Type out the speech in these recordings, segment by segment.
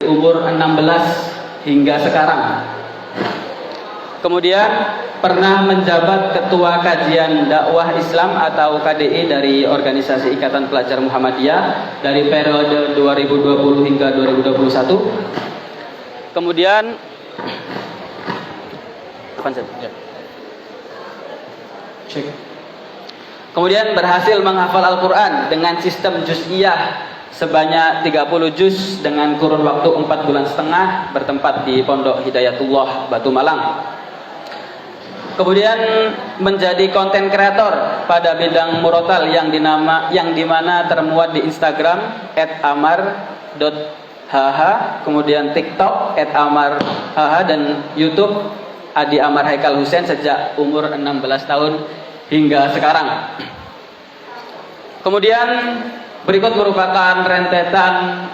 umur 16 hingga sekarang. Kemudian pernah menjabat Ketua Kajian Dakwah Islam atau KDI dari Organisasi Ikatan Pelajar Muhammadiyah dari periode 2020 hingga 2021. Kemudian Kemudian berhasil menghafal Al-Quran dengan sistem juz'iyah sebanyak 30 juz dengan kurun waktu 4,5 bulan bertempat di Pondok Hidayatullah Batu Malang. Kemudian menjadi konten kreator pada bidang murotal yang dimana termuat di Instagram @amar.hh, kemudian TikTok @amar.hh dan YouTube Adi Amar Haikal Husain sejak umur 16 tahun hingga sekarang. Kemudian berikut merupakan rentetan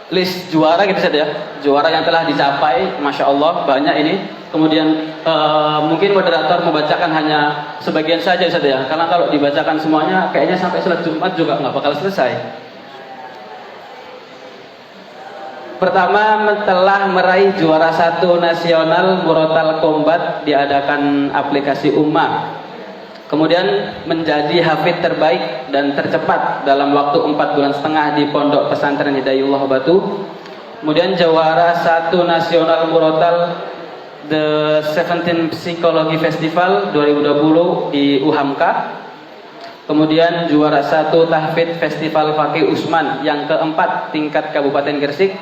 list juara gitu saja ya. Juara yang telah dicapai, Masya Allah banyak ini. Kemudian mungkin moderator membacakan hanya sebagian saja ya. Karena kalau dibacakan semuanya kayaknya sampai sholat Jumat juga nggak bakal selesai. Pertama, telah meraih juara 1 nasional Murotal Kombat diadakan aplikasi Ummah. Kemudian menjadi hafid terbaik dan tercepat dalam waktu 4,5 bulan di Pondok Pesantren Hidayatullah Batu. Kemudian juara 1 nasional Murotal The 17 Psikologi Festival 2020 di UHAMKA. Kemudian juara 1 Tahfidz Festival Fakih Usman yang keempat tingkat Kabupaten Gresik.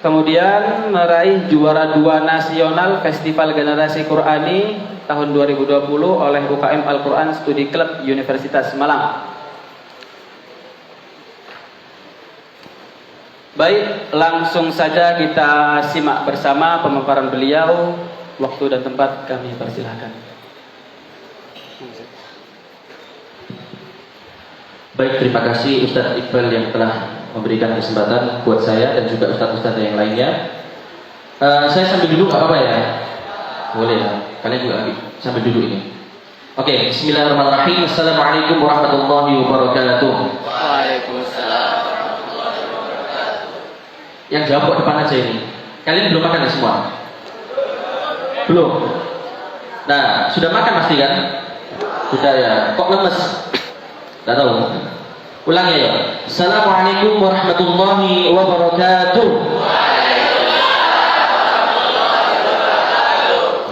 Kemudian meraih juara 2 nasional Festival Generasi Qurani tahun 2020 oleh UKM Al-Quran Studi Club Universitas Malang. Baik, langsung saja kita simak bersama pemaparan beliau. Waktu dan tempat kami persilahkan. Baik, terima kasih Ustadz Iqbal yang telah memberikan kesempatan buat saya dan juga ustadz-ustadz yang lainnya. Saya sambil duduk apa ya? Boleh ya, kalian juga lagi sambil duduk ini. Oke, bismillahirrahmanirrahim. Assalamualaikum warahmatullahi wabarakatuh. Waalaikumsalam. Yang jawab kok depan aja ini. Kalian belum makan ya semua? Belum? Nah, sudah makan pasti kan? Sudah ya. Kok lemes? Tidak tahu. Ulang ya. Assalamualaikum warahmatullahi wabarakatuh.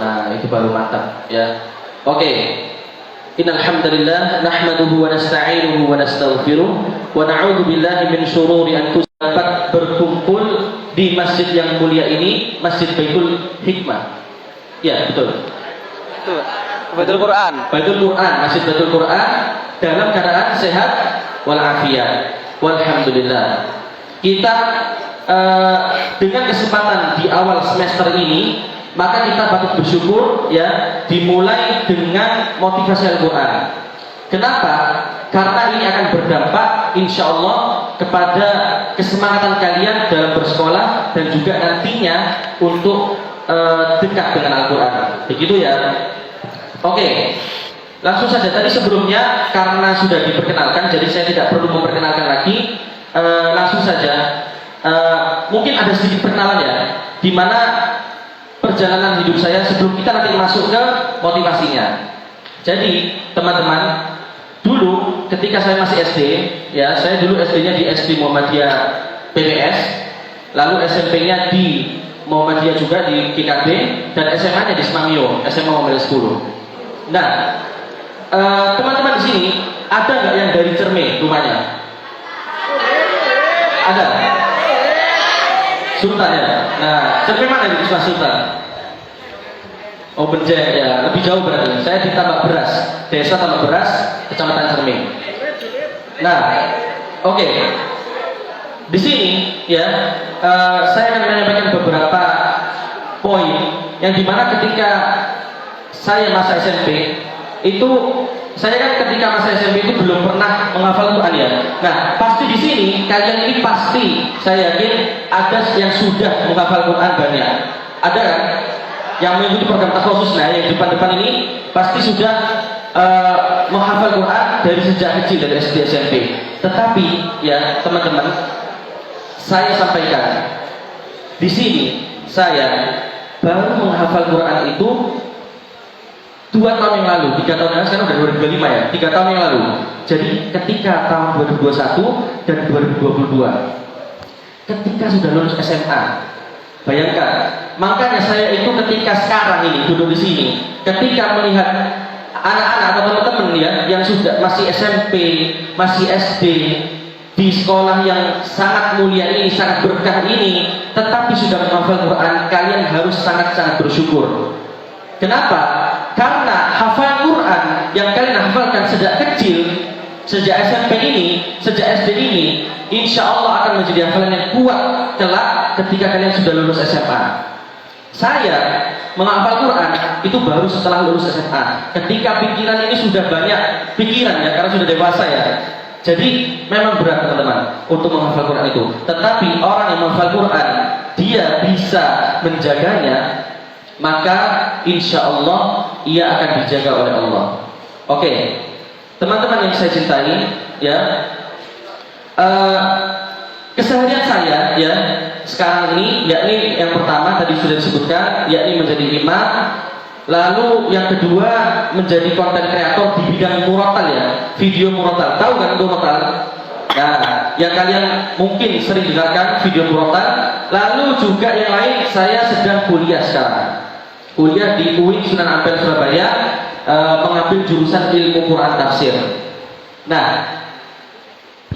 Nah, itu baru mantap ya. Oke. Innal hamdalillah nahmaduhu wa nasta'inuhu wa nastaghfiruh wa na'udzu billahi min shururi anfusina. Dapat berkumpul di masjid yang mulia ini, Masjid Baitul Hikmah. Ya, betul. Baitul Quran. Baitul Quran, Masjid Baitul Quran dalam keadaan sehat walafiat. Walhamdulillah. Kita dengan kesempatan di awal semester ini, maka kita patut bersyukur ya, dimulai dengan motivasi Al-Quran. Kenapa? Karena ini akan berdampak insya Allah kepada kesemangatan kalian dalam bersekolah dan juga nantinya untuk dekat dengan Al-Quran. Begitu ya. Oke, langsung saja. Tadi sebelumnya karena sudah diperkenalkan, jadi saya tidak perlu memperkenalkan lagi. Langsung saja. Mungkin ada sedikit perkenalan ya, di mana perjalanan hidup saya sebelum kita nanti masuk ke motivasinya. Jadi teman-teman, dulu ketika saya masih SD, ya saya dulu SD-nya di SD Muhammadiyah PPS, lalu SMP-nya di Muhammadiyah juga di GKB, dan SMA-nya di Semangio, SMA Muhammadiyah 10. Nah, teman-teman di sini ada nggak yang dari Cerme rumahnya? Ada? Sultan ya? Nah, Cerme mana di Sultan? Oh, Benjek ya, lebih jauh berarti. Saya di Tambak Beras, Desa Tambak Beras, Kecamatan Cerme. Nah, oke. Di sini ya, saya akan menyampaikan beberapa poin yang dimana ketika saya masa SMP itu, saya kan ketika masa SMP itu belum pernah menghafal Quran ya. Nah, pasti di sini kalian ini pasti saya yakin ada yang sudah menghafal Quran banyak. Ada kan? Yang mengikuti program khusus, nah yang depan-depan ini pasti sudah menghafal Quran dari sejak kecil, dari SD SMP. Tetapi ya teman-teman, saya sampaikan di sini, saya baru menghafal Quran itu 2 tahun yang lalu, 3 tahun yang lalu, sekarang udah 2025 ya, 3 tahun yang lalu. Jadi ketika tahun 2021 dan 2022, ketika sudah lulus SMA, bayangkan. Makanya saya itu ketika sekarang ini duduk di sini, ketika melihat anak-anak atau teman-teman ya yang sudah masih SMP, masih SD, di sekolah yang sangat mulia ini, sangat berkah ini, tetapi sudah menghafal Quran, kalian harus sangat-sangat bersyukur. Kenapa? Karena hafal Quran yang kalian hafalkan sejak kecil, sejak SMP ini, sejak SD ini, insya Allah akan menjadi hafalan yang kuat kelak ketika kalian sudah lulus SMA. Saya menghafal Quran itu baru setelah lulus SMA. Ketika pikiran ini sudah banyak pikiran ya, karena sudah dewasa ya. Jadi memang berat teman-teman untuk menghafal Quran itu. Tetapi orang yang menghafal Quran, dia bisa menjaganya, maka insya Allah ia akan dijaga oleh Allah. Oke, teman-teman yang saya cintai, ya, keseharian saya ya sekarang ini, yakni yang pertama tadi sudah disebutkan, yakni menjadi imam. Lalu yang kedua menjadi konten kreator di bidang murotal ya, video murotal. Tahu kan murotal? Nah, yang kalian mungkin sering dengarkan video murotal. Lalu juga yang lain, saya sedang kuliah sekarang. Kuliah di UIN Sunan Ampel Surabaya, mengambil jurusan ilmu Quran tafsir. Nah,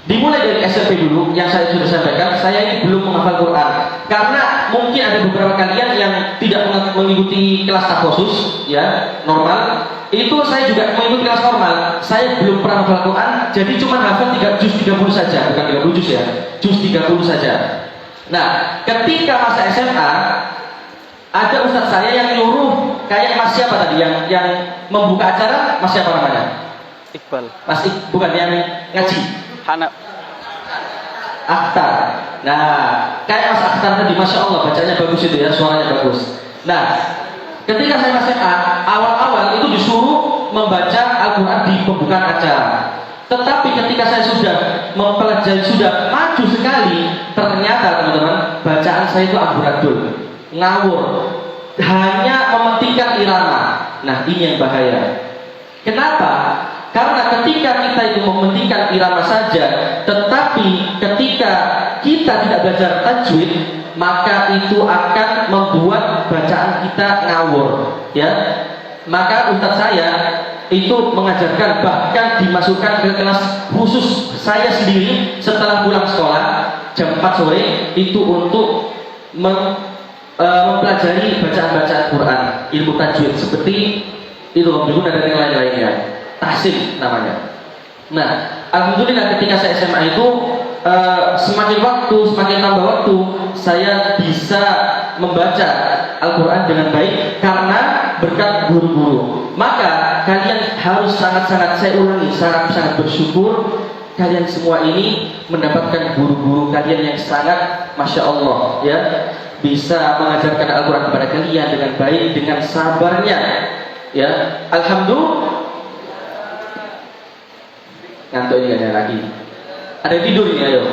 dimulai dari SMP dulu, yang saya sudah sampaikan, saya ini belum menghafal Quran. Karena mungkin ada beberapa kalian yang tidak mengikuti kelas takhusus, ya, normal. Itu saya juga mengikuti kelas normal. Saya belum pernah menghafal Quran, jadi cuma hafal juz 30 saja, bukan 30 juz ya, juz 30 saja. Nah, ketika masa SMA, ada ustadz saya yang nyuruh, kayak Mas siapa tadi yang membuka acara, Mas siapa namanya? Iqbal. Bukan yang ngaji. Hana. Akhtar. Nah, kayak Mas Akhtar tadi, masya Allah bacanya bagus itu ya, suaranya bagus. Nah, ketika saya masih awal-awal itu disuruh membaca Al-Quran di pembukaan acara. Tetapi ketika saya sudah mempelajari, sudah maju sekali, ternyata teman-teman, bacaan saya itu amburadul, ngawur, hanya mementingkan irama. Nah, ini yang bahaya. Kenapa? Karena ketika kita itu mementingkan irama saja, tetapi ketika kita tidak belajar tajwid, maka itu akan membuat bacaan kita ngawur, ya. Maka ustadz saya itu mengajarkan, bahkan dimasukkan ke kelas khusus saya sendiri setelah pulang sekolah jam 4 sore itu untuk mempelajari bacaan-bacaan Quran, ilmu tajwid seperti itu, dan yang lain-lainnya. Tahsin namanya. Nah, alhamdulillah ketika saya SMA itu semakin waktu, semakin tambah waktu, saya bisa membaca Al-Quran dengan baik karena berkat guru-guru. Maka kalian harus sangat-sangat, saya ulangi, sangat-sangat bersyukur kalian semua ini mendapatkan guru-guru kalian yang sangat masya Allah ya, bisa mengajarkan Al-Quran kepada kalian dengan baik, dengan sabarnya ya. Alhamdulillah. Ngantuk ini ada lagi. Ada yang tidur ini, ayo.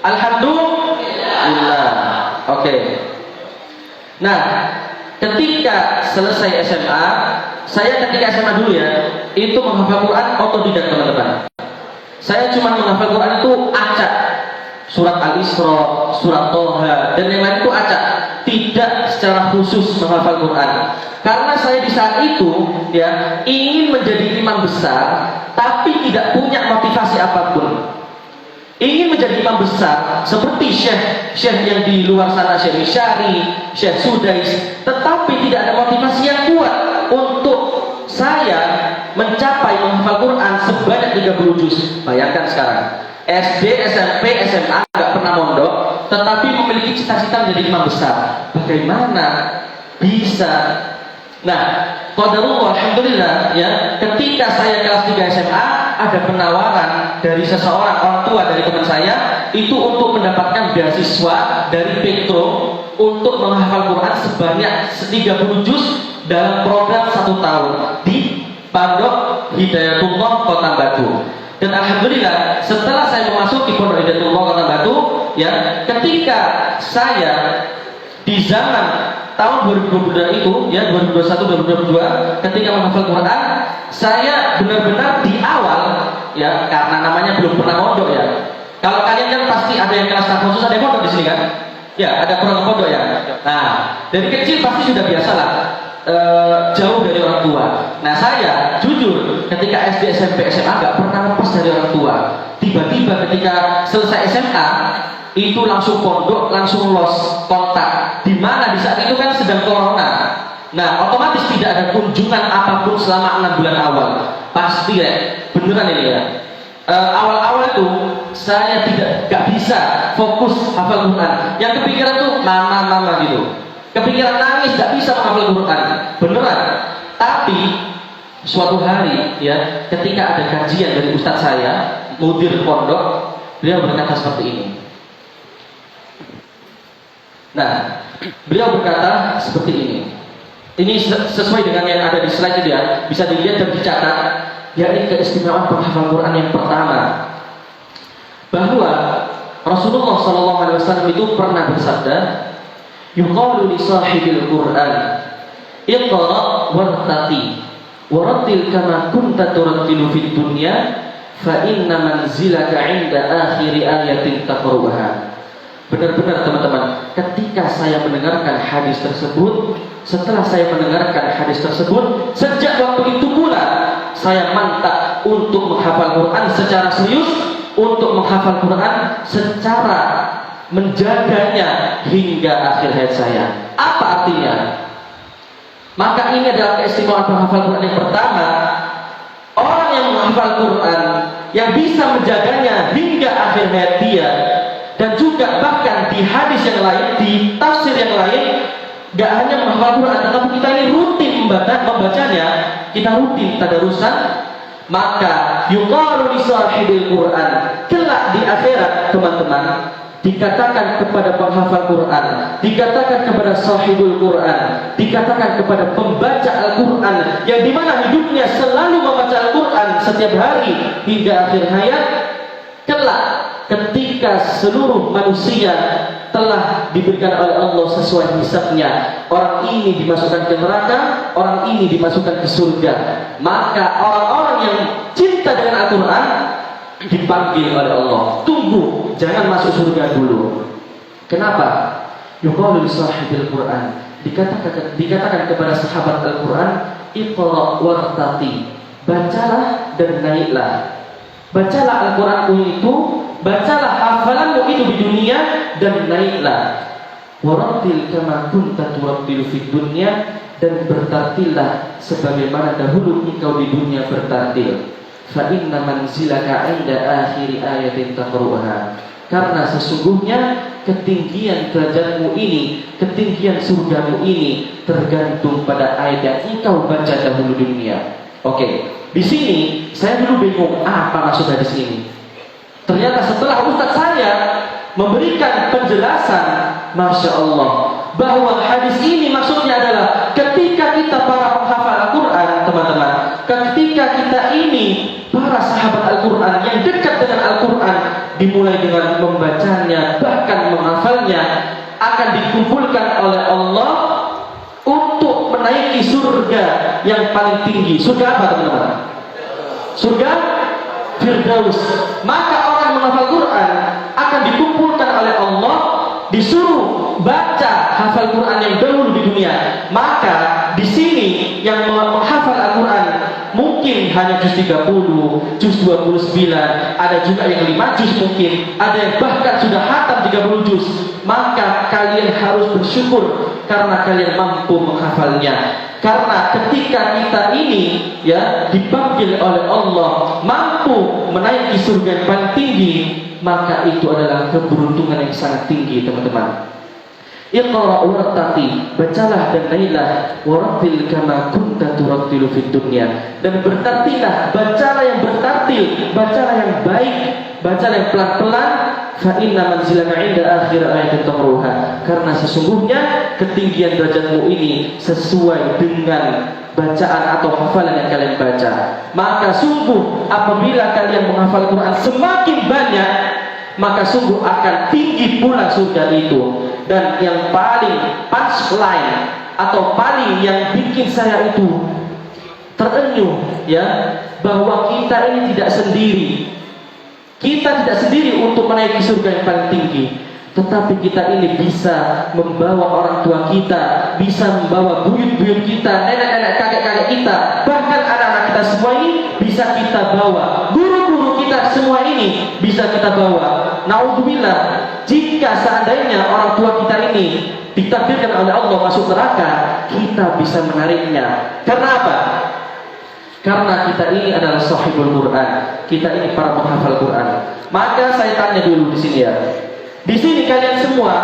Alhamdulillah. Oke. Nah, ketika selesai SMA, saya ketika SMA dulu ya, itu menghafal Quran otodidak teman-teman. Saya cuma menghafal Quran itu acak. Surat Al-Isra, surat Toha, dan yang lain itu acak. Tidak secara khusus menghafal Quran. Karena saya di saat itu ya ingin menjadi imam besar, tapi tidak punya motivasi apapun. Ingin menjadi imam besar seperti syekh yang di luar sana, Syekh Misyari, Syekh Sudais, tetapi tidak ada motivasi yang kuat untuk saya mencapai menghafal Quran sebanyak 30 juz. Bayangkan sekarang, SD, SMP, SMA nggak pernah mondok, tetapi memiliki cita-cita menjadi imam besar. Bagaimana bisa? Nah, qadarullah, alhamdulillah ya, ketika saya kelas 3 SMA ada penawaran dari seseorang, orang tua dari teman saya itu untuk mendapatkan beasiswa dari Petro untuk menghafal Quran sebanyak 30 juz dalam program 1 tahun di Pondok Hidayatullah Kota Batu. Dan alhamdulillah setelah saya memasuki Pondok Hidayatullah Kota Batu, ya, ketika saya di zaman tahun 2022 itu, ya 2021-2022, ketika menghafal Quran, saya benar-benar di awal, ya, karena namanya belum pernah mondok ya. Kalau kalian kan pasti ada yang kelas khusus, ada yang mondok di sini kan? Ya, ada kurang pondok ya. Nah, dari kecil pasti sudah biasa lah. Jauh dari orang tua. Nah, saya jujur ketika SD, SMP, SMA nggak pernah lepas dari orang tua. Tiba-tiba ketika selesai SMA itu langsung pondok, langsung los kontak. Di mana di saat itu kan sedang corona. Nah, otomatis tidak ada kunjungan apapun selama 6 bulan awal. Pasti ya, beneran ini ya. Awal-awal itu saya nggak bisa fokus hafal Quran. Yang kepikiran tuh mama gitu. Kepikiran nangis, gak bisa menghafal Quran, beneran. Tapi suatu hari, ya, ketika ada kajian dari ustadz saya, mudir pondok, beliau berkata seperti ini. Nah, beliau berkata seperti ini. Ini sesuai dengan yang ada di slide itu ya, bisa dilihat dan dicatat. Yakni keistimewaan penghafal Quran yang pertama, bahwa Rasulullah SAW itu pernah bersabda, yuqalu li sahibil Qur'an iqra wartaqi warattil kama kunta turattilu fid dunya fa inna manzilaka 'inda akhir ayatin taqra'uha. Benar-benar teman-teman, ketika saya mendengarkan hadis tersebut, setelah saya mendengarkan hadis tersebut, sejak waktu itu pula saya mantap untuk menghafal Quran secara serius, untuk menghafal Quran secara menjaganya hingga akhir hayat saya. Apa artinya? Maka ini adalah keistimewaan penghafal Quran yang pertama. Orang yang menghafal Quran, yang bisa menjaganya hingga akhir hayat dia, dan juga bahkan di hadis yang lain, di tafsir yang lain, gak hanya menghafal Quran, tetapi kita ini rutin membacanya, kita rutin tadarusan. Maka yuqalu li sahibil Quran, kelak di akhirat teman-teman, dikatakan kepada penghafal Quran, dikatakan kepada sahibul Quran, dikatakan kepada pembaca Al-Quran yang dimana hidupnya selalu membaca Al-Quran setiap hari hingga akhir hayat, kelak ketika seluruh manusia telah diberikan oleh Allah sesuai hisabnya, orang ini dimasukkan ke neraka, orang ini dimasukkan ke surga, maka orang-orang yang cinta dengan Al-Quran dipanggil oleh Allah, tunggu, jangan masuk surga dulu. Kenapa? Yuqalu li sahibil Quran, dikatakan kepada sahabat Al-Quran, iqra wartaqi, bacalah dan naiklah. Bacalah Al-Quranmu itu, bacalah hafalanmu itu di dunia, dan naiklah. Warattil kama kunta turattilu fid dunya, dan bertartillah sebagaimana dahulu engkau di dunia bertartil. Fa inna manzilaka 'inda akhir ayatin taqra'uha, karena sesungguhnya ketinggian derajatmu ini, ketinggian surgamu ini tergantung pada ayat yang engkau baca dahulu di dunia. Oke, di sini saya dulu bingung apa maksud hadis ini. Ternyata setelah ustaz saya memberikan penjelasan, masya Allah, bahwa hadis ini maksudnya adalah ketika kita para penghafal Al-Quran, teman-teman, ketika kita ini para sahabat Al-Quran yang dekat dengan Al-Quran, dimulai dengan membacanya, bahkan menghafalnya, akan dikumpulkan oleh Allah untuk menaiki surga yang paling tinggi. Surga apa, teman-teman? Surga Firdaus. Maka orang menghafal Quran akan dikumpulkan oleh Allah, disuruh baca hafal Quran yang dahulu di dunia. Maka di sini yang menghafal Al-Quran mungkin hanya juz 30, juz 29, ada juga yang 5 juz mungkin, ada yang bahkan sudah khatam 30 juz. Maka kalian harus bersyukur karena kalian mampu menghafalnya. Karena ketika kita ini ya dipanggil oleh Allah mampu menaiki surga yang paling tinggi, maka itu adalah keberuntungan yang sangat tinggi, teman-teman. Iqra wartaqi, bacalah dan naiklah, warattil kama kunta turattilu fid dunya, dan bertartilah, bacalah yang bertartil, bacalah yang baik, bacalah yang pelan-pelan, fa inna manzilaka 'inda akhir ayatin taqruha, karena sesungguhnya ketinggian derajatmu ini sesuai dengan bacaan atau hafalan yang kalian baca. Maka sungguh apabila kalian menghafal Quran semakin banyak, maka sungguh akan tinggi pula surga itu. Dan yang paling punchline atau paling yang bikin saya itu terenyuh, ya, bahwa kita ini tidak sendiri. Kita tidak sendiri untuk menaiki surga yang paling tinggi, tetapi kita ini bisa membawa orang tua kita, bisa membawa buyut-buyut kita, nenek-nenek, kakek-kakek kita, bahkan anak-anak kita semua ini bisa kita bawa. Guru-guru kita semua ini bisa kita bawa. Naudzubillah, jika seandainya orang tua kita ini ditakdirkan oleh Allah masuk neraka, kita bisa menariknya. Karena apa? Karena kita ini adalah sahibul Quran, kita ini para penghafal Quran. Maka saya tanya dulu di sini, ya. Di sini kalian semua,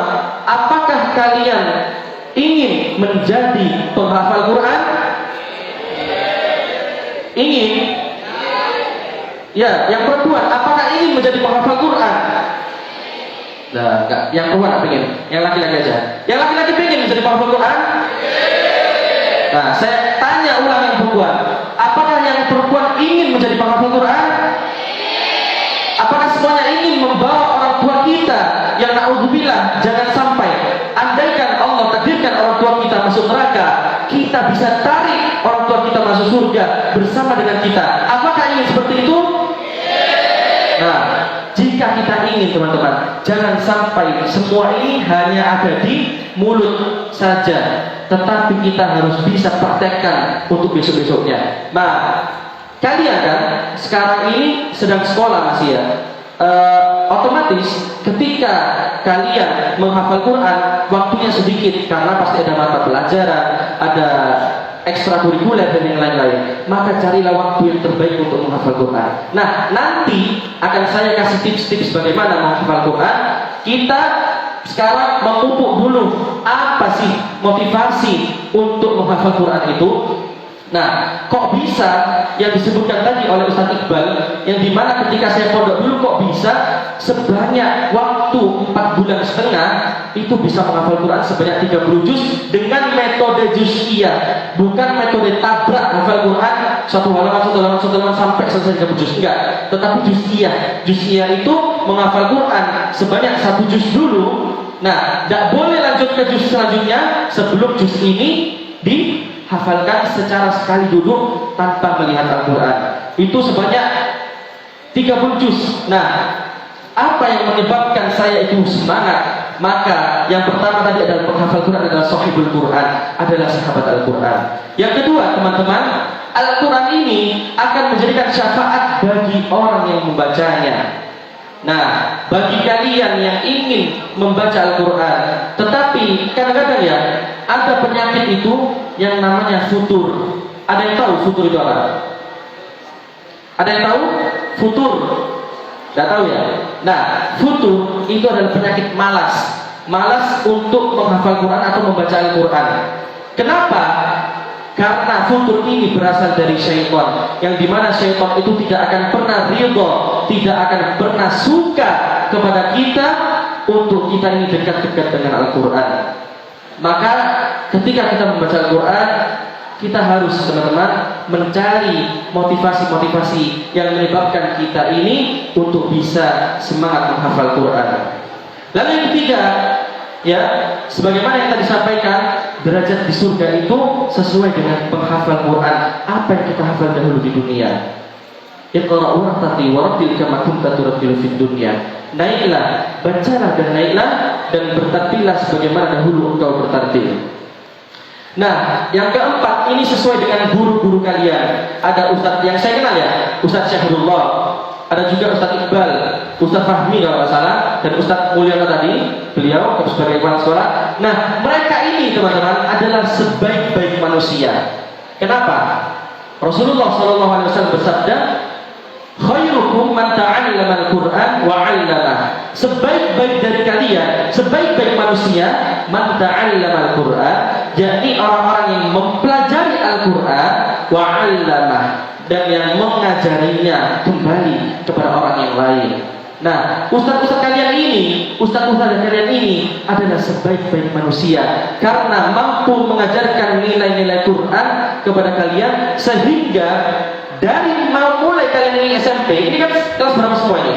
apakah kalian ingin menjadi penghafal Quran? Ingin? Ya, yang perempuan, apakah ingin menjadi penghafal Quran? Nah, enggak, yang perempuan enggak pengen, yang laki-laki aja. Yang laki-laki pengen menjadi penghafal Quran? Nah, saya tanya ulang yang perempuan. Apakah yang perempuan ingin menjadi penghafal Quran? Apakah semuanya ingin membawa orang tua kita yang naudzubillah, jangan sampai andaikan Allah takdirkan orang tua kita masuk neraka, kita bisa tarik orang tua kita masuk surga bersama dengan kita. Apakah ingin seperti itu? Nah, jika kita ingin, teman-teman, jangan sampai semua ini hanya ada di mulut saja, tetapi kita harus bisa praktekkan untuk besok-besoknya. Nah, kalian kan sekarang ini sedang sekolah masih, ya. Otomatis ketika kalian menghafal Quran, waktunya sedikit karena pasti ada mata pelajaran, ada ekstrakurikuler dan yang lain-lain. Maka carilah waktu yang terbaik untuk menghafal Quran. Nah, nanti akan saya kasih tips-tips bagaimana menghafal Quran. Kita sekarang memupuk dulu apa sih motivasi untuk menghafal Quran itu. Nah, kok bisa yang disebutkan tadi oleh Ustaz Iqbal, yang dimana ketika saya pondok dulu kok bisa sebanyak waktu 4,5 bulan itu bisa menghafal Quran sebanyak 30 juz dengan metode juz'iyah, bukan metode tabrak hafal Quran satu halaman sampai selesai 30 juz, enggak, tetapi juz'iyah. Juz'iyah itu menghafal Quran sebanyak 1 juz dulu. Nah, tidak boleh lanjut ke juz selanjutnya sebelum juz ini dihafalkan secara sekali dulu tanpa melihat Al-Quran. Itu sebanyak 30 juz. Nah, apa yang menyebabkan saya itu semangat? Maka yang pertama tadi adalah penghafal Quran adalah sahibul Quran, adalah sahabat Al-Quran. Yang kedua, teman-teman, Al-Quran ini akan menjadikan syafaat bagi orang yang membacanya. Nah, bagi kalian yang ingin membaca Al-Quran, tetapi kadang-kadang, ya, ada penyakit itu yang namanya futur. Ada yang tahu futur itu apa? Ada yang tahu futur? Tidak tahu, ya? Nah, futur itu adalah penyakit malas. Malas untuk menghafal Quran atau membaca Al-Quran. Kenapa? Karena futur ini berasal dari syaitan, yang dimana syaitan itu tidak akan pernah ridho, tidak akan pernah suka kepada kita untuk kita ini dekat-dekat dengan Al-Quran. Maka ketika kita membaca Al-Quran, kita harus, teman-teman, mencari motivasi-motivasi yang menyebabkan kita ini untuk bisa semangat menghafal Quran. Lalu yang ketiga, ya, sebagaimana yang tadi sampaikan, derajat di surga itu sesuai dengan penghafal Quran. Apa yang kita hafal dahulu di dunia. Iqra wartaqi warattil kama kunta turattilu fid dunya. Naiklah, bacalah dan naiklah dan bertartillah sebagaimana dahulu engkau bertartil. Nah, yang keempat, ini sesuai dengan guru-guru kalian. Ada Ustadz yang saya kenal, ya, Ustadz Syahrullah, ada juga Ustadz Iqbal, Ustadz Fahmi kalau nggak salah, dan Ustadz Mulyono tadi, beliau sebagai kepala sekolah. Nah, mereka ini, teman-teman, adalah sebaik-baik manusia. Kenapa? Rasulullah SAW bersabda, khairukum man ta'allama al-Qur'an wa 'allamah. Sebaik-baik dari kalian, sebaik-baik manusia, man ta'allama al-Qur'an, yakni orang-orang yang mempelajari Al-Qur'an wa 'allamah, dan yang mengajarinya kembali kepada orang yang lain. Nah, ustaz-ustaz kalian ini adalah sebaik-baik manusia karena mampu mengajarkan nilai-nilai Quran kepada kalian, sehingga dari mulai kalian ini SMP, ini kan kelas berapa semua ini?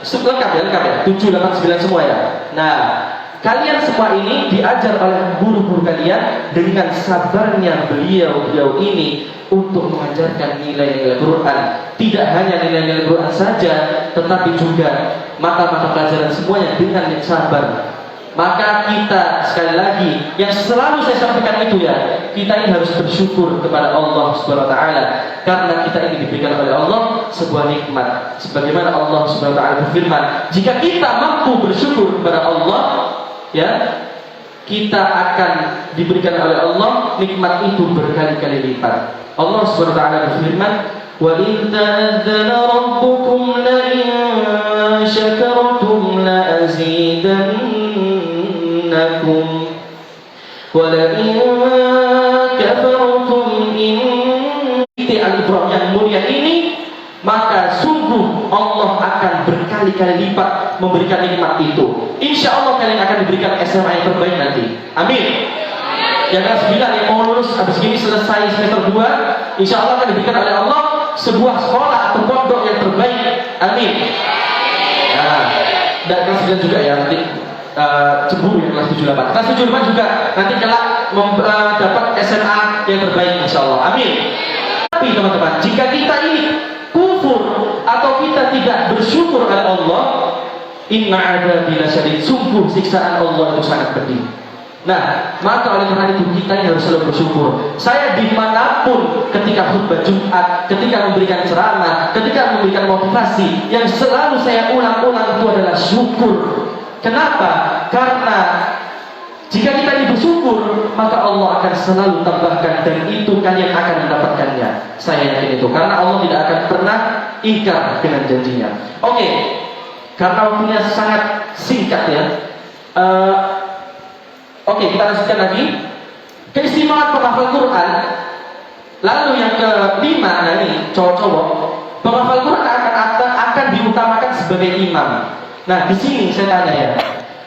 Lengkap ya, 7, 8, 9 semua ya. Nah, kalian semua ini diajar oleh guru-guru kalian dengan sabarnya beliau ini untuk mengajarkan nilai-nilai Quran. Tidak hanya nilai-nilai Quran saja, tetapi juga mata-mata pelajaran semuanya dengan sabar. Maka kita, sekali lagi, yang selalu saya sampaikan itu ya, kita ini harus bersyukur kepada Allah Subhanahu wa taala karena kita ini diberikan oleh Allah sebuah nikmat. Sebagaimana Allah Subhanahu wa taala berfirman, jika kita mampu bersyukur kepada Allah, ya, kita akan diberikan oleh Allah nikmat itu berkali-kali lipat. Allah Subhanahu wa taala berfirman, "Wa in ta'adzana rabbukum la in syakartum la azidannakum wa la in kafartum inna al-Ibrahim yang mulia ini, maka sungguh Allah akan berkali-kali lipat memberikan nikmat itu. Insya Allah kalian akan diberikan SMA yang terbaik nanti. Amin. Yang kelas 9 yang mau lulus habis ini selesai semester 2, insya Allah akan diberikan oleh Allah sebuah sekolah atau pondok yang terbaik. Amin. Nah, dan kelas 9 juga ya nanti cemburu yang kelas 7 8. Kelas 7 8 juga nanti kelak dapat SMA yang terbaik insya Allah. Amin. Tapi teman-teman, jika kita ini kufur atau kita tidak bersyukur kepada Allah, inna adzabi lasyadid, sungguh siksaan Allah itu sangat pedih. Nah, maka oleh karena itu kita harus selalu bersyukur. Saya dimanapun ketika khutbah Jumat, ketika memberikan ceramah, ketika memberikan motivasi, yang selalu saya ulang-ulang itu adalah syukur. Kenapa? Karena jika kita ini bersyukur, maka Allah akan selalu tambahkan, dan itu kalian akan mendapatkannya. Saya yakin itu, karena Allah tidak akan pernah ingkar dengan janjinya. Oke, karena waktunya sangat singkat ya. Oke, kita lanjutkan lagi. Keistimewaan penghafal Quran. Lalu yang kelima, nah ini cowok-cowok, penghafal Quran akan diutamakan sebagai imam. Nah, di sini saya tanya ya,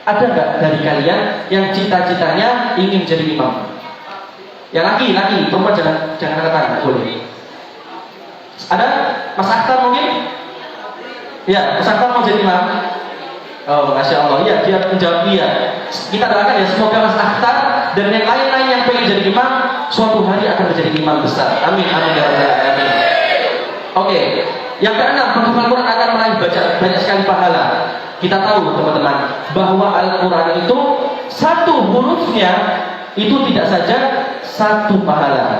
ada nggak dari kalian yang cita-citanya ingin jadi imam? Yang laki, perempuan jangan angkat tangan, boleh. Ada? Mas Akhtar mungkin? Ya, Mas Akhtar mau jadi imam? Oh, Masya Allah, iya, dia menjawab iya. Kita doakan ya, semoga Mas Akhtar dan yang lain-lain yang pengen jadi imam suatu hari akan menjadi imam besar. Amin, amin ya Rabbal alamin. Oke, yang keenam, penghafal Quran akan meraih banyak sekali pahala. Kita tahu teman-teman bahwa Al-Quran itu satu hurufnya itu tidak saja satu pahala.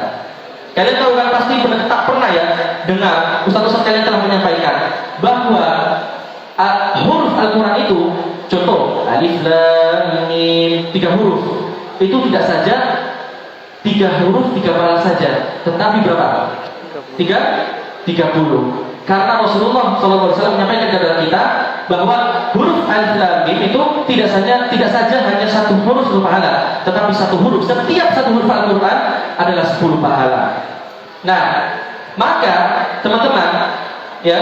Kalian tahu kan, pasti tak pernah ya dengar ustaz-ustaz kalian telah menyampaikan bahwa huruf Al-Quran itu, contoh alif lam mim, 3 huruf itu tidak saja 3 huruf 3 pahala saja, tetapi berapa? 30. Karena Rasulullah SAW menyampaikan kepada kita bahwa huruf alif lam mim itu tidak saja hanya satu huruf pahala, tetapi satu huruf, setiap satu huruf Al-Quran adalah 10 pahala. Nah, maka teman-teman ya,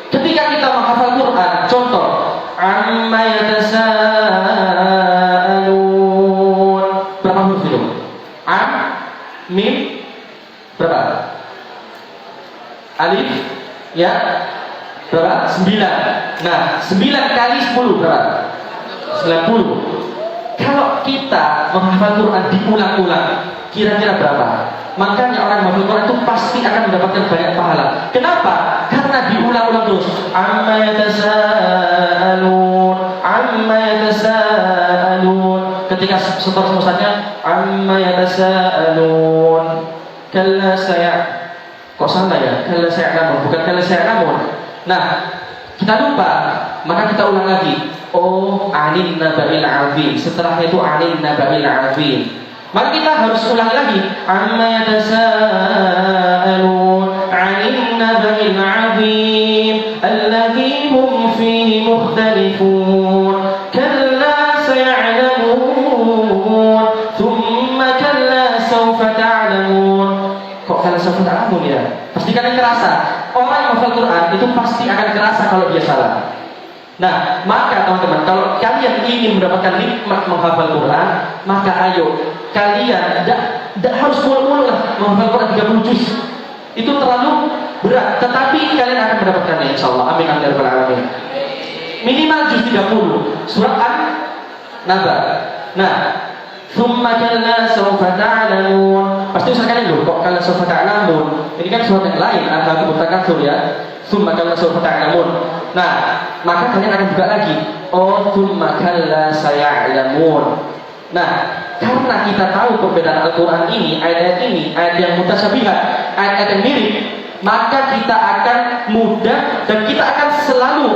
ketika kita menghafal Quran, contoh amma yatasaalun, berapa huruf itu? Mim berapa? Alif ya berapa? 9. Nah, 9 kali 10 berapa? 90. Kalau kita menghafal Quran diulang-ulang, kira-kira berapa? Makanya orang yang menghafal Quran itu pasti akan mendapatkan banyak pahala. Kenapa? Karena diulang-ulang terus. Amma yatasaalun, amma yatasaalun. Ketika seterusnya ustaznya amma yatasaalun, kalla kok salah ya? Kalla saya'lamun, bukan kalla saya'lamun. Nah, kita lupa, maka kita ulang lagi. Oh, anin naba'il azim. Setelahnya itu anin naba'il azim. Maka kita harus ulang lagi. Amma yatasaalun, anin naba'il azim, alladhi hum fihi mukhtalifun. Kalla saya'lamun, thumma kalla sawfa ta'lamun. Kok kalla sawfa ta'lamun ya? Pasti kalian kerasa. Orang yang menghafal Quran itu pasti akan kerasa kalau dia salah. Nah, maka teman-teman, kalau kalian ingin mendapatkan nikmat menghafal Quran, maka ayo kalian tidak harus mulu-mulu lah menghafal Quran 30 juz. Itu terlalu berat, tetapi kalian akan mendapatkannya insyaallah. Amin amin ya rabbal alamin. Minimal juz 30 surat An-Naba. Nah, thumma kalla sawfa ta'lamun. Pasti usahakan dulu kok kalla sawfa ta'lamun. Ini kan surat yang lain, Al-Hakim Mutakatsir ya. Thumma kalla sawfa ta'lamun. Nah, maka kalian akan buka lagi. Oh, thumma kalla saya'lamun. Nah, karena kita tahu perbedaan Al-Quran ini, ayat-ayat ini, ayat yang mutasyabihat, ayat-ayat yang mirip, maka kita akan mudah dan kita akan selalu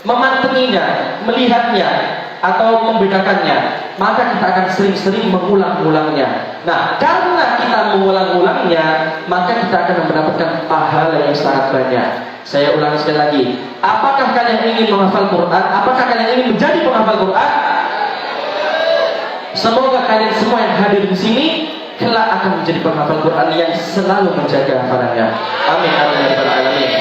memantenginya, melihatnya, atau membedakannya. Maka kita akan sering-sering mengulang-ulangnya. Nah, karena kita mengulang-ulangnya, maka kita akan mendapatkan pahala yang sangat banyak. Saya ulangi sekali lagi. Apakah kalian ingin menghafal Quran? Apakah kalian ingin menjadi penghafal Quran? Semoga kalian semua yang hadir di sini kelak akan menjadi penghafal Quran yang selalu menjaga hafalannya. Amin amin ya rabbal alamin.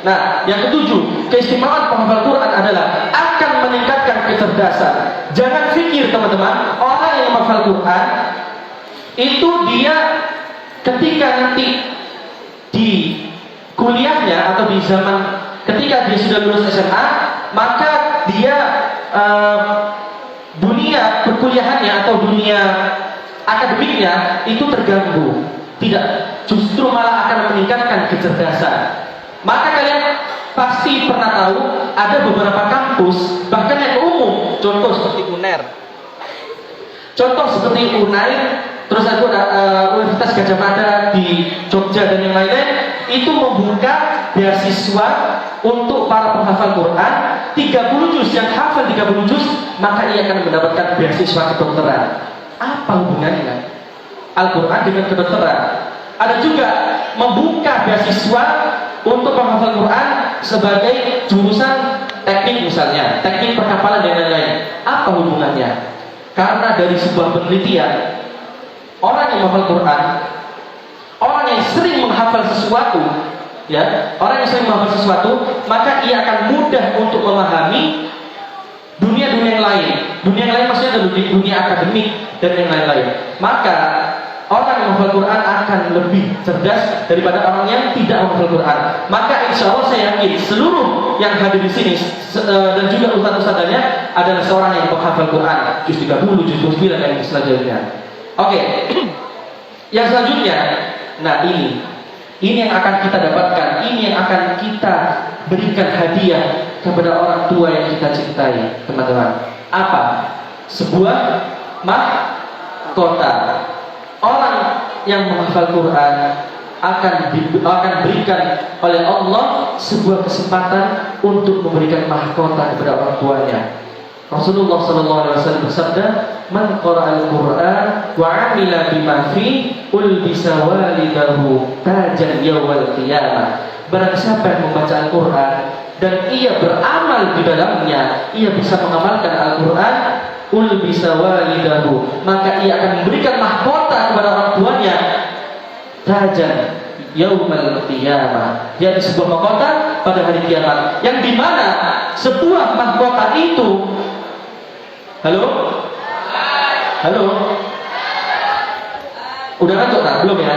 Nah, yang ketujuh, keistimewaan penghafal Quran adalah akan meningkatkan kecerdasan. Jangan pikir teman-teman, orang yang menghafal Quran itu dia ketika nanti di kuliahnya atau di zaman ketika dia sudah lulus SMA, maka dia dunia perkuliahannya atau dunia akademiknya itu terganggu. Tidak, justru malah akan meningkatkan kecerdasan. Maka kalian pasti pernah tahu ada beberapa kampus bahkan yang umum, contoh seperti UNER, contoh seperti UNAIR, terus ada Universitas Gadjah Mada di Jogja dan yang lain-lain, itu membuka beasiswa untuk para penghafal Quran 30 juz. Yang hafal 30 juz maka ia akan mendapatkan beasiswa kedokteran. Apa hubungannya Al-Quran dengan kedokteran? Ada juga membuka beasiswa untuk penghafal Quran sebagai jurusan teknik, misalnya teknik perkapalan dan lain-lain. Apa hubungannya? Karena dari sebuah penelitian, orang yang menghafal Quran, orang yang sering menghafal sesuatu, ya, orang yang sering menghafal sesuatu, maka ia akan mudah untuk memahami dunia-dunia yang lain. Dunia yang lain maksudnya dunia akademik dan yang lain-lain. Maka orang yang menghafal Quran akan lebih cerdas daripada orang yang tidak menghafal Quran. Maka insya Allah saya yakin seluruh yang hadir di sini dan juga ustaz-ustazanya adalah seorang yang menghafal Quran juz 30, juz 9 dan selanjutnya. Oke. Yang selanjutnya, nah ini yang akan kita dapatkan, ini yang akan kita berikan hadiah kepada orang tua yang kita cintai, teman-teman. Apa? Sebuah mahkota. Orang yang menghafal Quran akan berikan oleh Allah sebuah kesempatan untuk memberikan mahkota kepada orang tuanya. Rasulullah SAW bersabda, "Man qara'al Quran wa 'amila bima fi ulbisa walidahu tajan yawmal qiyamah." Barang siapa yang membaca Al-Quran dan ia beramal di dalamnya, ia bisa mengamalkan Al-Quran, ulbisa walidahu, maka ia akan memberikan mahkota kepada orang tuanya tajan yaumal qiyamah, yaitu sebuah mahkota pada hari kiamat, yang dimana sebuah mahkota itu, halo udah ngantuk tak? Belum ya?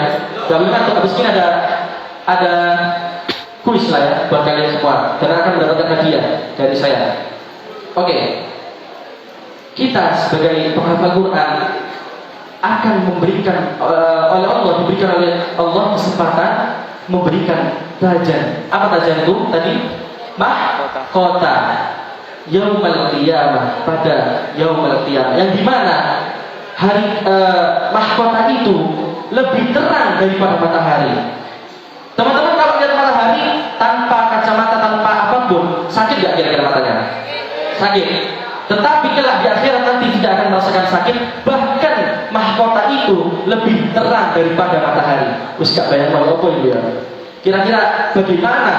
Belum ngantuk. Habis ini ada kuis lah ya buat kalian semua, dan akan mendapatkan hadiah dari saya. Oke. Kita sebagai penghafal Quran akan memberikan oleh Allah, diberikan oleh Allah kesempatan memberikan tajan. Apa tajan itu tadi? Mahkota yaumal qiyamah, pada yaumal qiyamah, yang dimana hari mahkota itu lebih terang daripada matahari. Teman-teman kalau lihat matahari tanpa kacamata, tanpa apapun, sakit gak kira-kira matanya? Sakit. Tetapi kelak di akhirat nanti tidak akan merasakan sakit. Bahkan mahkota itu lebih terang daripada matahari. Wis gak bayang apa itu ya. Kira-kira bagaimana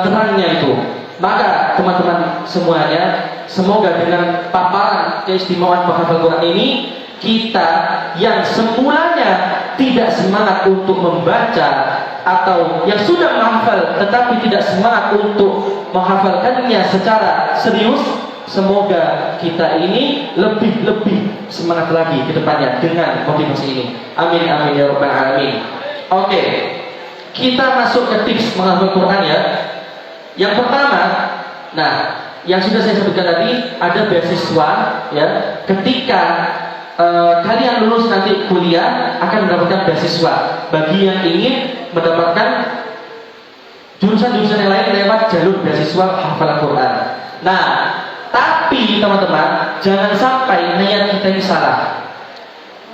terangnya itu? Maka teman-teman semuanya, semoga dengan paparan keistimewaan penghafal Quran ini, kita yang semulanya tidak semangat untuk membaca, atau yang sudah menghafal tetapi tidak semangat untuk menghafalkannya secara serius, semoga kita ini lebih semangat lagi ke depannya dengan motivasi ini. Amin amin ya rabbal alamin. Oke, kita masuk ke tips menghafal Quran ya. Yang pertama, nah, yang sudah saya sebutkan tadi, ada beasiswa ya. Ketika kalian lulus nanti kuliah akan mendapatkan beasiswa bagi yang ingin mendapatkan jurusan-jurusan yang lain lewat jalur beasiswa hafalan Quran. Nah, tapi teman-teman, jangan sampai niat kita ini salah.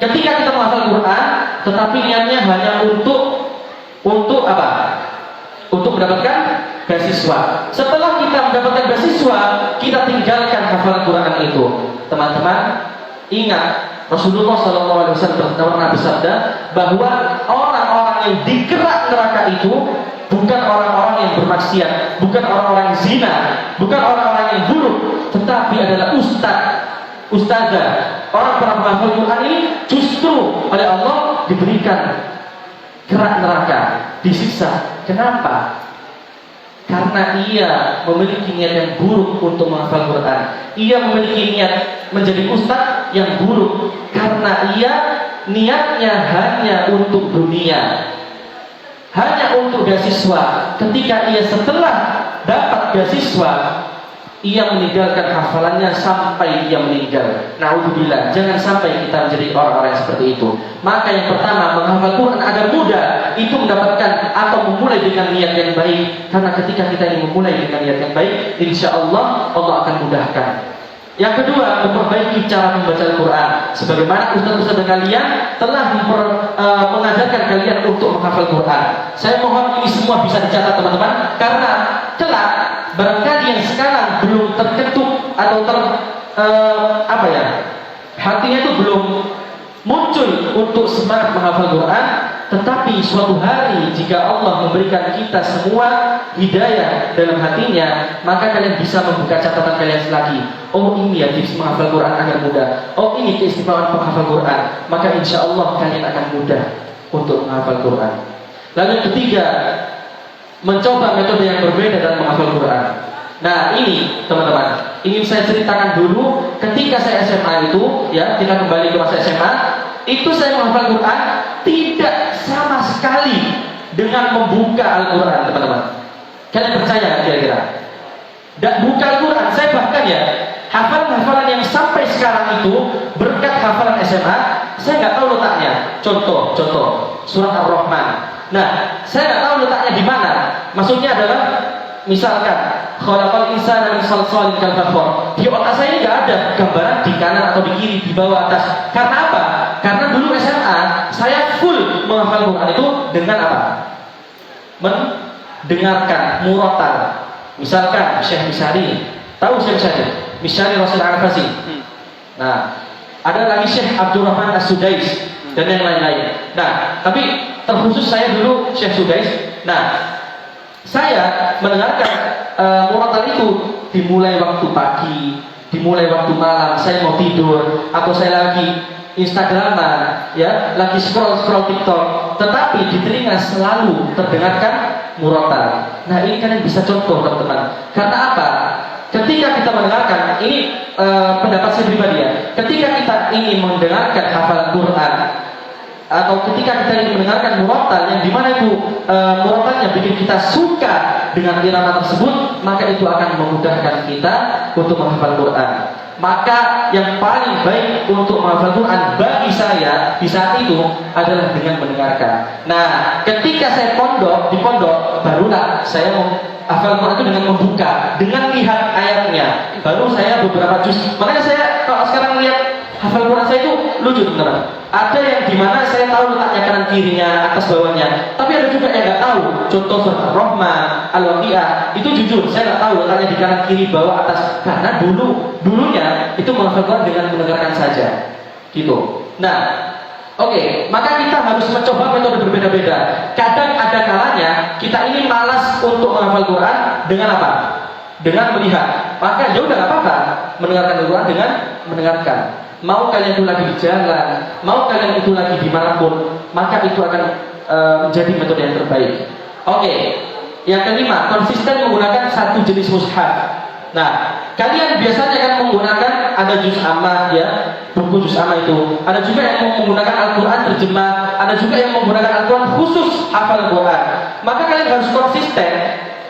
Ketika kita menghafal Quran, tetapi niatnya hanya untuk apa? Untuk mendapatkan beasiswa. Setelah kita mendapatkan beasiswa, kita tinggalkan hafalan Quran itu. Teman-teman, ingat Rasulullah SAW pernah bersabda bahwa orang-orang yang dikerak neraka itu bukan orang-orang yang bermaksiat, bukan orang-orang yang zina, bukan orang-orang yang buruk, tetapi adalah ustazah. Orang para penghafal Quran ini justru oleh Allah diberikan kerak neraka, disiksa. Kenapa? Karena ia memiliki niat yang buruk untuk menghafal Quran. Ia memiliki niat menjadi ustaz yang buruk karena ia niatnya hanya untuk dunia, hanya untuk beasiswa. Ketika ia setelah dapat beasiswa, ia meninggalkan hafalannya sampai ia meninggal. Naudzubillah, jangan sampai kita menjadi orang-orang yang seperti itu. Maka yang pertama, menghafal Quran agar mudah itu mendapatkan atau memulai dengan niat yang baik. Karena ketika kita ingin memulai dengan niat yang baik, insya Allah akan mudahkan. Yang kedua, memperbaiki cara membaca Al-Quran. Sebagaimana ustaz-ustaz kalian telah mengajarkan kalian untuk menghafal Quran. Saya mohon ini semua bisa dicatat teman-teman, karena kelak barangkali yang sekarang belum terketuk atau hatinya itu belum muncul untuk semangat menghafal Quran, tetapi suatu hari jika Allah memberikan kita semua hidayah dalam hatinya, maka kalian bisa membuka catatan kalian lagi. Oh, ini ya tips menghafal Quran agar mudah. Oh, ini keistimewaan menghafal Quran. Maka insya Allah kalian akan mudah untuk menghafal Quran. Lalu yang ketiga, mencoba metode yang berbeda dalam menghafal Quran. Nah, ini teman-teman, ingin saya ceritakan dulu. Ketika saya SMA itu, ya, kita kembali ke masa SMA, itu saya menghafal Quran tidak sama sekali dengan membuka Al-Quran, teman-teman. Kalian percaya kira-kira? Dan buka Al-Quran, saya bahkan ya, hafalan-hafalan yang sampai sekarang itu berkat hafalan SMA, saya nggak tahu letaknya. Contoh, surat Ar-Rahman. Nah, saya nggak tahu letaknya di mana. Maksudnya adalah, misalkan khalaqal insana min salsalin kal fakhar. Di otak saya ini nggak ada gambaran di kanan atau di kiri, di bawah, atas. Karena apa? Karena dulu SMA saya full menghafal Quran itu dengan apa? Mendengarkan murotal. Misalkan Syekh Misari, tahu Syekh Misari Rasul Al-Fasi. Nah, ada lagi Syekh Abdurrahman As-Sudais dan yang lain-lain. Nah, tapi terkhusus saya dulu Syekh Sudais. Nah, saya mendengarkan murotal itu dimulai waktu pagi, dimulai waktu malam, saya mau tidur, atau saya lagi Instagraman, ya, lagi scroll TikTok, tetapi di telinga selalu terdengarkan murotal. Nah, ini kalian bisa contoh teman-teman. Karena apa? Ketika kita mendengarkan, ini pendapat saya pribadi ya, ketika kita ingin mendengarkan hafalan Quran, atau ketika kita ingin mendengarkan murotal yang dimana itu murotalnya bikin kita suka dengan irama tersebut, maka itu akan memudahkan kita untuk menghafal Quran. Maka yang paling baik untuk menghafal Quran bagi saya di saat itu adalah dengan mendengarkan. Nah, ketika saya di pondok, barulah saya menghafal Quran itu dengan membuka, dengan lihat ayatnya. Baru saya beberapa juz. Makanya saya kalau sekarang lihat hafal Quran saya itu lucu teman-teman. Ada yang dimana saya tahu letaknya kanan kirinya, atas bawahnya, tapi ada juga yang nggak tahu. Contoh surat Ar-Rahman, Al-Waqiah, itu jujur saya nggak tahu letaknya di kanan kiri, bawah, atas. Karena dulunya itu menghafal Quran dengan mendengarkan saja, gitu. Nah, oke, maka kita harus mencoba metode berbeda-beda. Kadang ada kalanya kita ini malas untuk menghafal Quran dengan apa? Dengan melihat. Maka ya udah nggak apa-apa mendengarkan Al-Quran dengan mendengarkan. Mau kalian itu lagi di jalan, mau kalian itu lagi dimanapun, maka itu akan menjadi metode yang terbaik. Oke. Yang kelima, konsisten menggunakan satu jenis mushaf. Nah, kalian biasanya kan menggunakan ada juz amma ya, buku juz amma itu. Ada juga yang menggunakan Al-Qur'an terjemah, ada juga yang menggunakan Al-Qur'an khusus hafal Quran. Maka kalian harus konsisten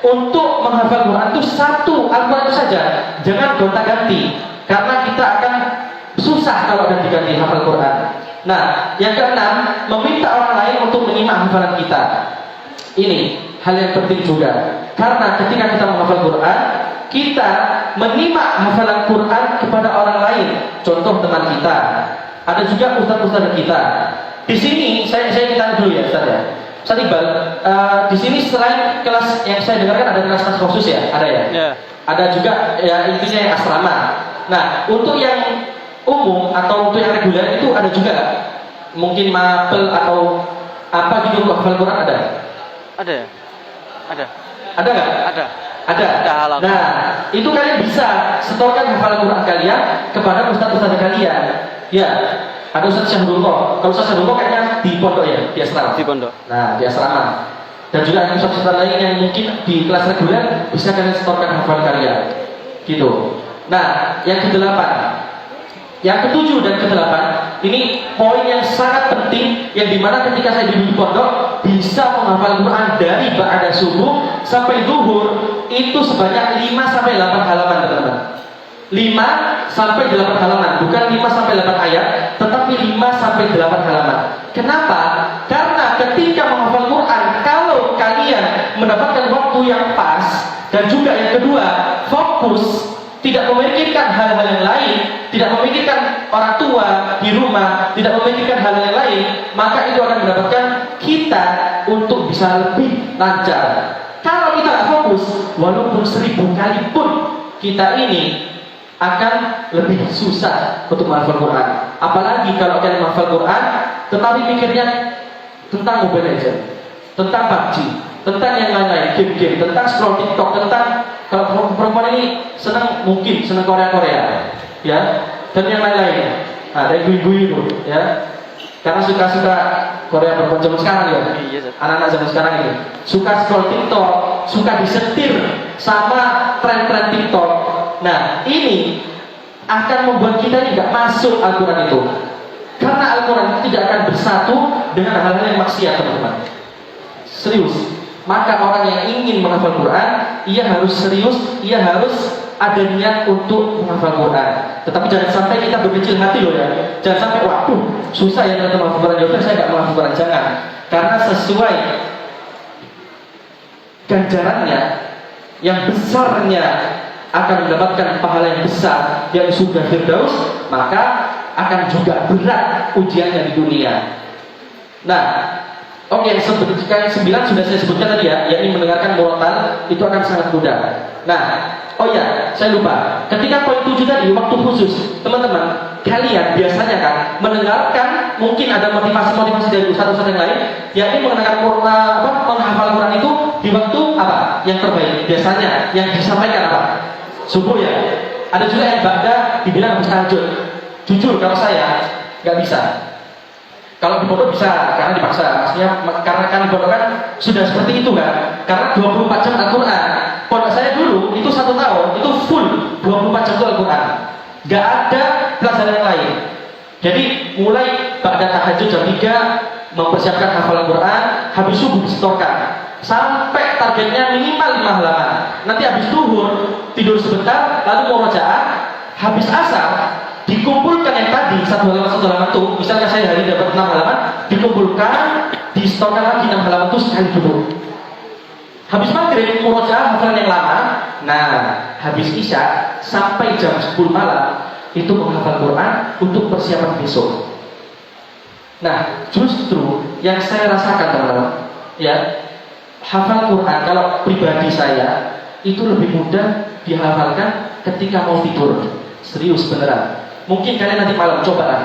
untuk menghafal Quran itu satu Al-Qur'an itu saja. Jangan gonta-ganti karena kita akan susah kalau ada diganti hafal Quran. Nah, yang keenam, meminta orang lain untuk menyimak hafalan kita. Ini hal yang penting juga. Karena ketika kita menghafal Quran, kita menyimak hafalan Quran kepada orang lain. Contoh teman kita, ada juga ustaz-ustaz kita. Di sini saya kita dulu ya, Ustaz ya. Ustaz Iqbal, di sini selain kelas yang saya dengarkan ada kelas khusus ya, ada ya. Yeah. Ada juga ya intinya yang asrama. Nah, untuk yang umum atau untuk yang reguler itu ada juga nggak? Mungkin mapel atau apa gitu untuk hafal Quran ada? Ada ya? Ada. Ada nggak? Ada. Ada. Nah, itu kalian bisa setorkan hafalan Quran kalian kepada ustaz-ustaz kalian. Ya, ada Ustaz Syahrullah. Kalau Ustaz Syahrullah kayaknya di pondok ya, di asrama. Di pondok. Nah, di asrama. Dan juga ada ustaz-ustaz lain yang mungkin di kelas reguler bisa kalian setorkan hafalan kalian. Gitu. Nah, yang kedelapan. Yang ketujuh dan kedelapan, ini poin yang sangat penting yang dimana ketika saya duduk di pondok bisa menghafal Quran dari ba'da subuh sampai zuhur itu sebanyak 5 sampai 8 halaman, teman-teman. 5 sampai 8 halaman, bukan 5 sampai 8 ayat, tetapi 5 sampai 8 halaman. Kenapa? Karena ketika menghafal Quran, kalau kalian mendapatkan waktu yang pas dan juga yang kedua fokus, tidak memikirkan hal-hal yang lain, tidak memikirkan orang tua di rumah, tidak memikirkan hal yang lain, maka itu akan mendapatkan kita untuk bisa lebih lancar. Kalau kita tidak fokus, walaupun 1000 kali pun kita ini akan lebih susah untuk menghafal Quran. Apalagi kalau kalian menghafal Quran, tetapi mikirnya tentang Mobile Legends, tentang PUBG, tentang yang lain-lain, game-game, tentang scroll TikTok, tentang kalau perempuan ini senang Korea-Korea, ya, dan yang lain-lain. Nah, ada ibu-ibu itu, ya, karena suka Korea perempuan zaman sekarang ya, anak-anak zaman sekarang ini suka scroll TikTok, suka disetir sama tren-tren TikTok. Nah, ini akan membuat kita ini nggak masuk Al-Quran itu, karena Al-Quran itu tidak akan bersatu dengan hal-hal yang maksiat, teman-teman. Serius. Maka orang yang ingin menghafal Quran, ia harus serius, ia harus ada niat untuk menghafal Quran. Tetapi jangan sampai kita berkecil hati loh ya. Jangan sampai waduh susah ya ternyata menghafal Quran. Yaudah saya nggak menghafal Quran, jangan. Karena sesuai ganjarannya yang besarnya akan mendapatkan pahala yang besar yang sudah firdaus, maka akan juga berat ujiannya di dunia. Nah, oke, yang 9 sudah saya sebutkan tadi ya, yakni mendengarkan murotal itu akan sangat mudah. Nah, oh ya, saya lupa. Ketika poin 7 tadi, waktu khusus, teman-teman, kalian biasanya kan mendengarkan, mungkin ada motivasi-motivasi dari ustaz-ustaz yang lain, yakni mendengarkan menghafal Quran itu di waktu apa? Yang terbaik. Biasanya yang disampaikan apa? Subuh ya. Ada juga yang ba'da dibilang habis tahajud. Jujur kalau saya nggak bisa. Kalau di pondok bisa, karena dipaksa. Maksudnya, karena kan di pondok kan sudah seperti itu kan. Karena 24 jam Al-Quran. Pondok saya dulu, itu 1 tahun, itu full 24 jam itu Al-Quran. Gak ada pelajaran yang lain. Jadi, mulai pada tahajud jam 3, mempersiapkan hafalan Quran, habis subuh disetorkan. Sampai targetnya minimal 5 halaman. Nanti habis zuhur, tidur sebentar, lalu mau murojaah, habis asar, dikumpulkan yang tadi satu halaman itu, misalnya saya hari dapat 6 halaman, dikumpulkan, disetorkan lagi 6 halaman itu sekali dulu. Habis maghrib murojaah hafalan yang lama. Nah, habis isya sampai jam 10 malam itu menghafal Quran untuk persiapan besok. Nah, justru yang saya rasakan, teman-teman, ya, hafal Quran kalau pribadi saya itu lebih mudah dihafalkan ketika mau tidur. Serius beneran. Mungkin kalian nanti malam coba lah.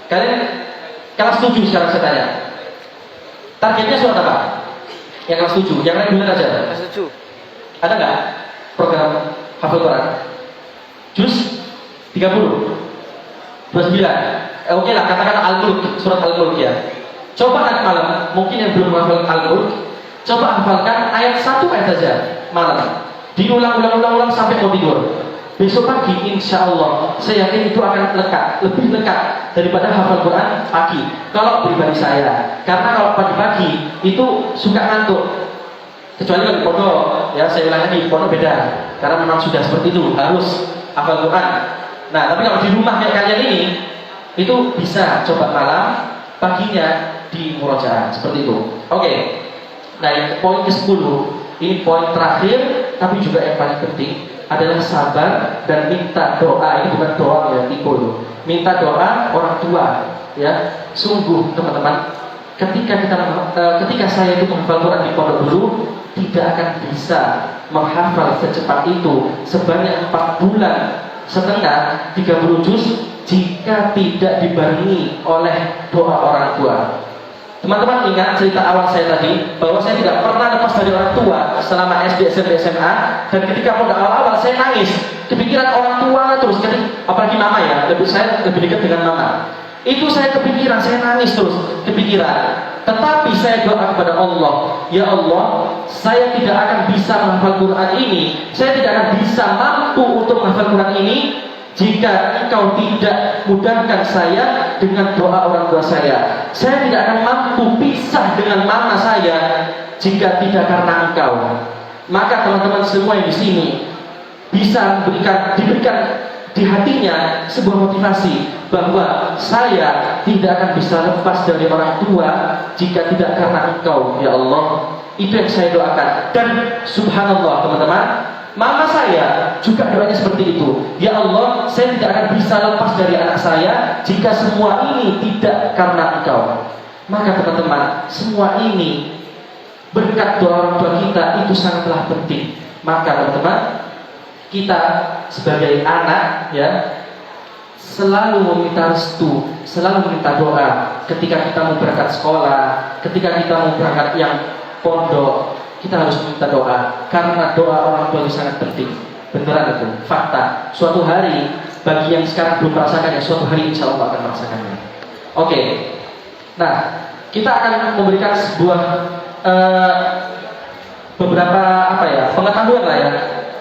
Kalian kelas 7 sekarang saya tanya. Targetnya surat apa? Yang kelas 7, yang lain bener aja. Kelas 7. Ada nggak program hafal Quran? Juz 30, 29. Oke lah, katakan Al-Mulk, surat Al-Mulk ya. Coba nanti malam, mungkin yang belum hafal Al-Mulk, coba hafalkan ayat 1 ayat saja malam. Diulang-ulang sampai mau tidur. Besok pagi insya Allah saya yakin itu akan lekat, lebih lekat daripada hafal Quran pagi. Kalau pribadi saya, karena kalau pagi-pagi itu suka ngantuk. Kecuali kalau di pondok, ya saya ulang lagi, di pondok beda. Karena memang sudah seperti itu, harus hafal Quran. Nah, tapi kalau di rumah kayak kalian ini, itu bisa coba malam, paginya di murojaah seperti itu. Oke. Nah, yang poin ke-10, ini poin terakhir, tapi juga yang paling penting adalah sabar dan minta doa. Ini bukan doa ya, tipu. Minta doa orang tua, ya. Sungguh teman-teman, ketika saya itu menghafal Quran di pondok dulu, tidak akan bisa menghafal secepat itu sebanyak 4 bulan setengah 30 juz jika tidak dibarengi oleh doa orang tua. Teman-teman ingat cerita awal saya tadi bahwa saya tidak pernah lepas dari orang tua selama SD, SMP, SMA, dan ketika pada awal-awal saya nangis kepikiran orang tua terus, apalagi mama ya, saya lebih dekat dengan mama. Itu saya kepikiran, saya nangis terus kepikiran. Tetapi saya doa kepada Allah, ya Allah, saya tidak akan bisa menghafal Quran ini, saya tidak akan bisa mampu untuk menghafal Quran ini jika Engkau tidak mudahkan saya dengan doa orang tua saya. Saya tidak akan mampu pisah dengan mama saya jika tidak karena Engkau. Maka teman-teman semua yang di sini bisa diberikan di hatinya sebuah motivasi bahwa saya tidak akan bisa lepas dari orang tua jika tidak karena Engkau, ya Allah. Itu yang saya doakan. Dan subhanallah teman-teman, mama saya juga doanya seperti itu. Ya Allah, saya tidak akan bisa lepas dari anak saya jika semua ini tidak karena Engkau. Maka teman-teman, semua ini berkat doa orang tua kita itu sangatlah penting. Maka teman-teman, kita sebagai anak ya selalu meminta restu, selalu meminta doa ketika kita mau berangkat sekolah, ketika kita mau berangkat yang pondok, kita harus minta doa karena doa orang tua itu sangat penting. Beneran itu, fakta. Suatu hari bagi yang sekarang belum merasakannya, suatu hari insya Allah akan merasakannya. Oke. Nah, kita akan memberikan sebuah beberapa pengetahuan lah ya,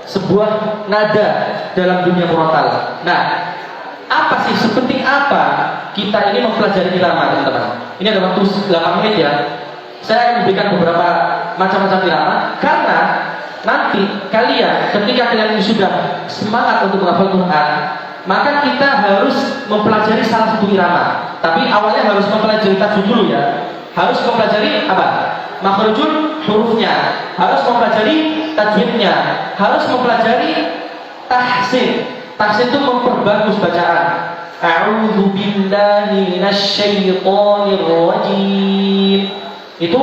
sebuah nada dalam dunia murotal. Nah, apa sih, sepenting apa kita ini mempelajari irama, teman-teman? Ini ada waktu 8 menit ya. Saya akan memberikan beberapa macam-macam irama karena nanti ketika kalian ini sudah semangat untuk menghafal Quran, maka kita harus mempelajari salah satu irama. Tapi awalnya harus mempelajari tajwid dulu ya. Harus mempelajari apa? Makhrujul hurufnya, harus mempelajari tajwidnya, harus mempelajari tahsin. Tahsin itu memperbagus bacaan. A'udzu billahi minasyaitonir rajim. Itu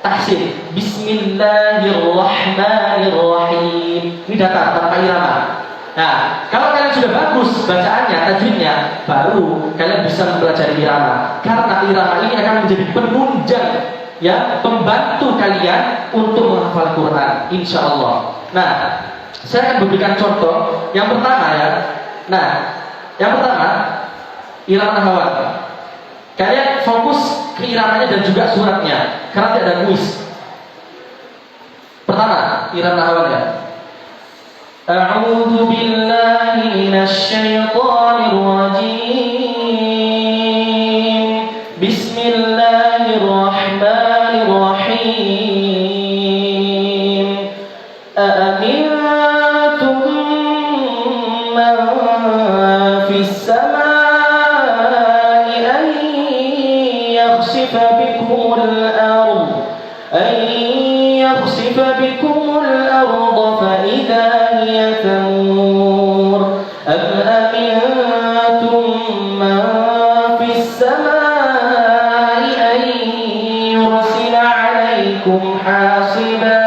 tahsin. Bismillahirrahmanirrahim. Ini datar tanpa irama. Nah, kalau kalian sudah bagus bacaannya, tajwidnya, baru kalian bisa mempelajari irama. Karena irama ini akan menjadi penunjang, ya, pembantu kalian untuk menghafal Quran, insya Allah. Nah, saya akan memberikan contoh. Yang pertama ya. Nah, yang pertama irama nahawat. Kalian fokus ke iramanya dan juga suratnya, karena tidak ada kuis. Pertama, irama nahawat ya. A'udzu billahi minasyaitonir rajim. Bismillahirrahmanirrahim. Aamintum man fis samai an yakhsifa bikumul ardh fa idza hiya tamur. Am amintum man fis samai an yursila 'alaykum hasiba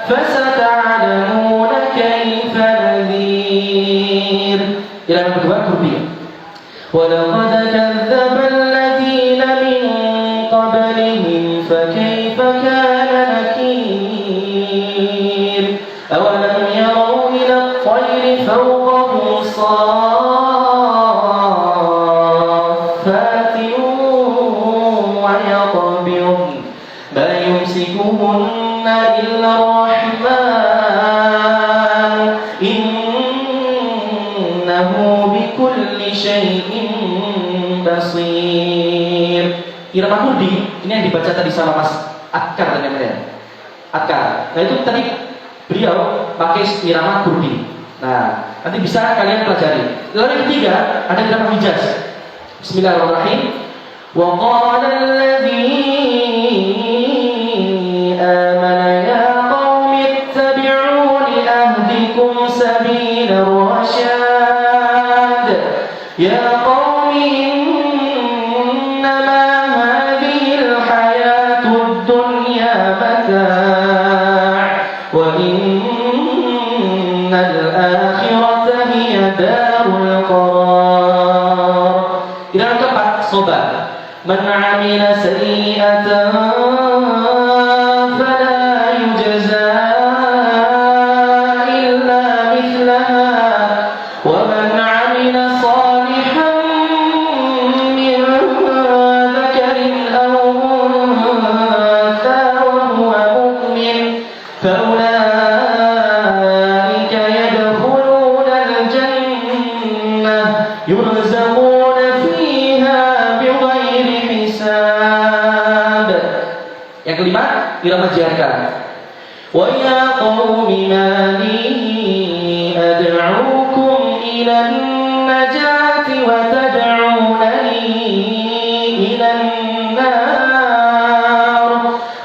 fasata'lamuna kayfa nadhir. Yang kedua kurbi. Wa laqad kadzdzaba alladziina min qablihim fakayfa kana nakir. Awalam yarau ila at-tayri fawqahum saffatin wa بصير. Irama kurdi ini yang dibaca tadi sama Mas Akar tadi namanya. Akar. Nah itu tadi beliau pakai irama kurdi. Nah, nanti bisa kalian pelajari. Lalu yang ketiga ada irama Hijaz. Bismillahirrahmanirrahim. Wa qala alladhi amana ya qaumi ittabi'uni ahdikum sabila rasyad. Ya qaumi innama hadhihi al-hayatud dunya mata' wa innal akhirata hiya darul qarar. Yang keempat, sobat. Man 'amila sayyi'atan fala yujza illa mithlaha wa man 'amila salihan min dhakarin aw untha wa huwa mu'min fa ulaika yadkhuluna al-jannah yurzaquna fiha bighairi hisab. Yang kelima, irama jarka. Wa ya qaumi ma li ad'ukum ila an-najati wa tad'unani ila an-nar.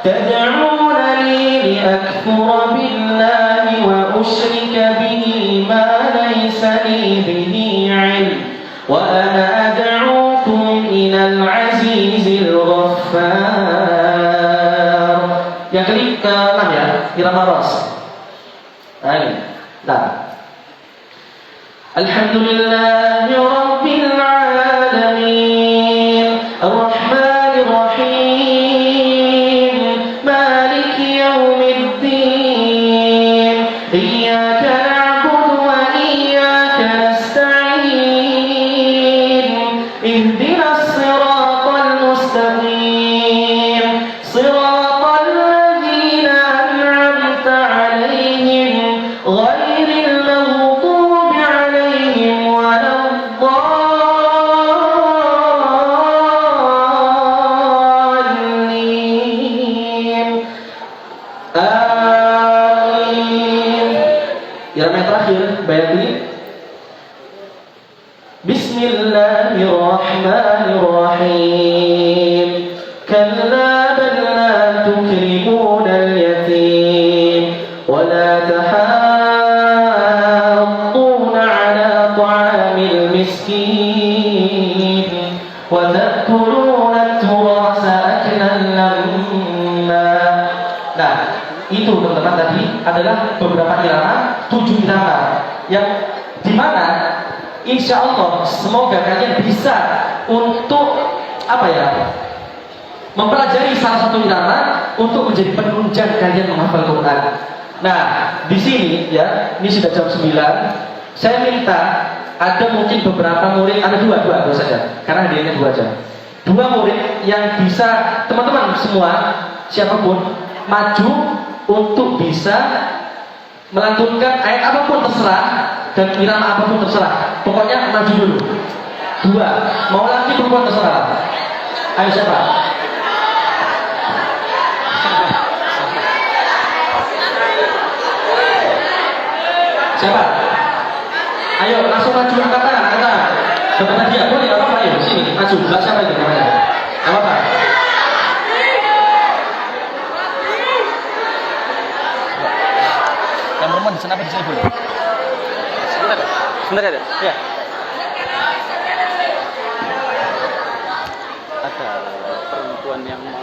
Tad'unani li akfura billahi wa ushrika bihi ma laysa li bihi 'ilm. Wa ana ad'ukum ila al-'azizil ghaffar. Yang keenam ya, irama ras. Nah, Alhamdulillahi rabbil alamin, ar-rahmanir rahim, maliki yaumiddin, iyyaka na'budu wa iyyaka nasta'in, ihdinas siratal mustaqim, siratal ladzina an'amta 'alaihim ghairil maghdubi 'alaihim waladdallin. Amin. Irama yang terakhir, Bayati. Bismillahirrahmanirrahim. Kalla bal la tukrimuna al-yatim wa la tahadduna 'ala ta'amil miskin wa ta'kuluna at-turasa aklan lamma. Nah, itu teman-teman tadi adalah beberapa irama, 7 irama yang dimana insya Allah semoga kalian bisa untuk mempelajari salah satu irama untuk menjadi penunjang kalian menghafal Quran. Nah, di sini ya, ini sudah jam 9. Saya minta ada mungkin beberapa murid, ada dua saja, karena hadiahnya 2 aja. 2 murid yang bisa, teman-teman semua, siapapun maju untuk bisa melantunkan ayat apapun terserah dan irama apapun terserah. Pokoknya maju dulu. 2, mau lagi perempuan terserah. Ayo siapa? Siapa? Ayo langsung maju angkat tangan, dapat hadiah boleh, nggak apa-apa, ayo sini maju. Mbak siapa itu namanya? Nggak apa-apa. Yang perempuan di sana apa di sini boleh? Sebentar ya? Ya. Ada perempuan yang mau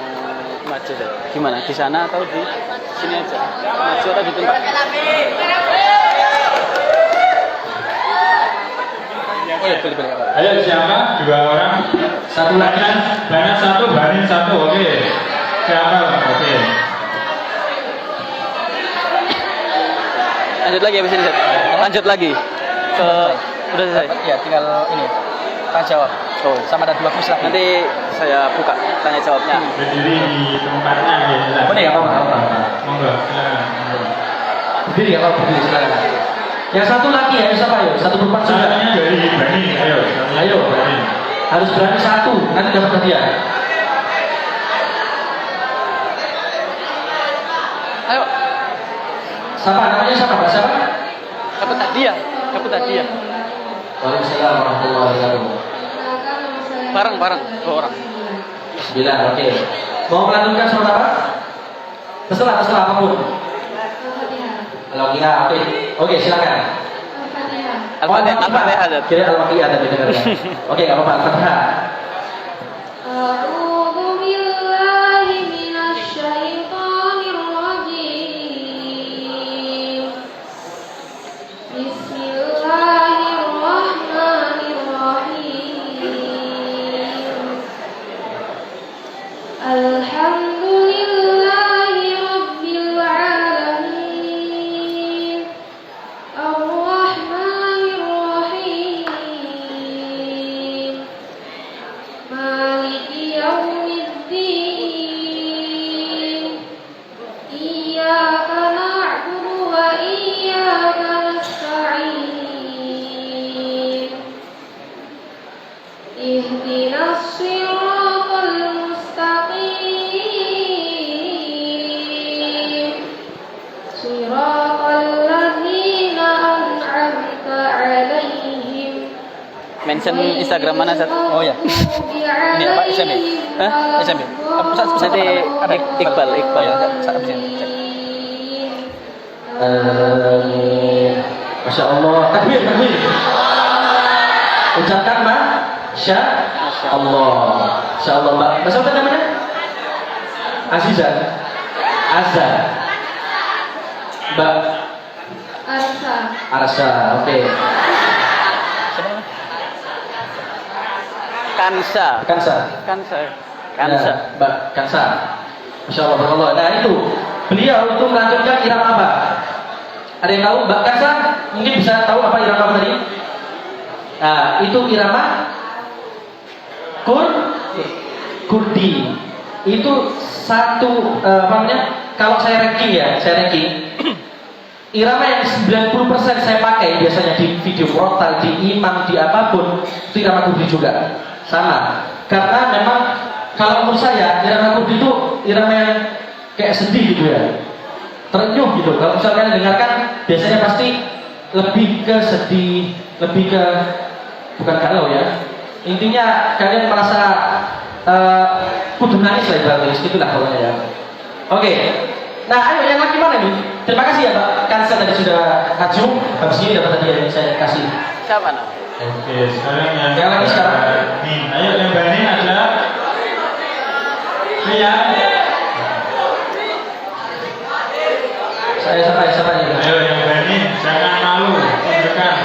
maju deh. Gimana? Di sana atau di sini aja? Maju atau di tempat? Oh ya, boleh. Ayo siapa? 2 orang. 1 lagi. Banyak 1, Banin 1. Oke. Siapa? Oke. Lanjut lagi habis ini, Zat. Lanjut lagi ke udah selesai. Ya, tinggal ini. Tanya jawab. Oh, Sama ada 2 kuis lagi. nanti saya buka tanya jawabnya. Berdiri di tempatnya ya. Silakan. Boleh ya, Pak? Monggo, silakan. Monggo. Berdiri ya, kalau berdiri silakan. Yang 1 lagi ya, siapa ayo? 1 perempuan sudah. Caranya dari Banin. Ayo. Ayo. Banin. Harus berani satu, nanti dapat hadiah. Ayo, Siapa namanya siapa Pak? Siapa? dapat hadiah. Waalaikumsalam warahmatullahi wabarakatuh. Bareng, 2 orang. Bismillah, oke. Mau melanjutkan surat apa? Terserah apapun. Al-Waqiah, oke. Oke, silakan. Al-Fatihah ada. Kira Al-Waqiah ada didengarkan. Oke, enggak apa-apa. Al-Fatihah. A'udzu billahi minasyaitonir rajim. Bismillahirrahmanirrahim. Alhamdulillahi rabbil alamin. Ar-Rahmanir Rahim. Maliki yaumiddin. Iyyaka na'budu wa iyyaka nasta'in. Ihdinas siratal mustaqim. Siratal ladzina an'amta 'alaihim. Mention Instagram mana, Sat? Oh ya. Ini apa? SMP? Hah? SMP? Nanti Iqbal. Masya Allah. Takbir. Ucapkan Masya Allah. Masya Allah, Mbak. Masya Allah namanya? Azizah. Azza. Mbak Arsa. Oke. Kansa. Ya, Mbak Kansa. Masya Allah, barakallah. Nah itu beliau itu melanjutkan irama apa? Ada yang tahu? Mbak Kansa mungkin bisa tahu apa irama apa tadi? Nah itu irama kurdi. Itu satu apa namanya? Kalau saya ranking irama yang 90% saya pakai biasanya di video murotal, di imam, di apapun itu irama kurdi juga sama. Karena memang kalau menurut saya irama kurdi itu irama yang kayak sedih gitu ya, terenyuh gitu. Kalau misalnya kalian dengarkan biasanya pasti lebih ke sedih, lebih ke bukan galau ya. Intinya kalian merasa kudu nangis lah ibaratnya, itulah pokoknya ya. Oke. Nah, ayo yang lagi mana nih? Terima kasih ya Pak Kansa tadi sudah maju. Habis ini dapat hadiah yang saya kasih. Siapa nak? Oke, sekarang Yang lagi sekarang. nih, ayo yang berani ada Rian. Saya siapa ini? Ayo yang berani, jangan malu, tunjukkan.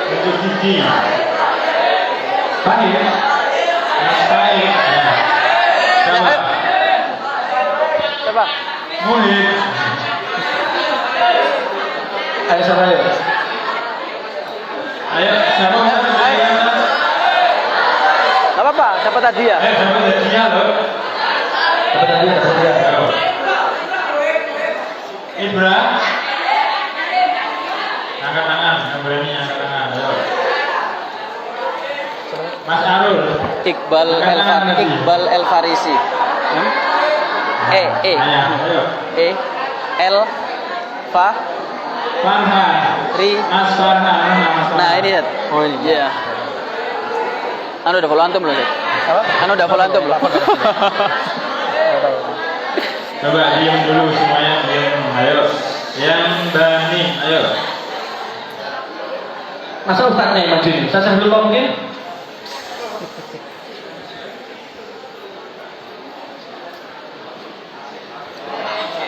Untuk gigi. Baik. Mas baik. Ya. Siapa? Siapa? Muhid. Ayo siapa ya? Ayo, siapa? Gak apa-apa, dapat hadiah. Ayo, siapa hadiah loh? Dapat hadiah. Ayo. Ibra. Angkat tangan, yang berani angkat tangan. Ayo. Mas Arul. Iqbal El Farisi. Ayo. El Fa Farhan. Ri. Mas Farhan. Nah ini Sat. Oh ini. Iya. Anu udah follow antum belum, Sat? Apa? Anu udah follow antum belum? Coba diam dulu semuanya, diam. Ayo. Yang berani, ayo. Masa Ustaznya yang maju ini? Saya dulu mungkin.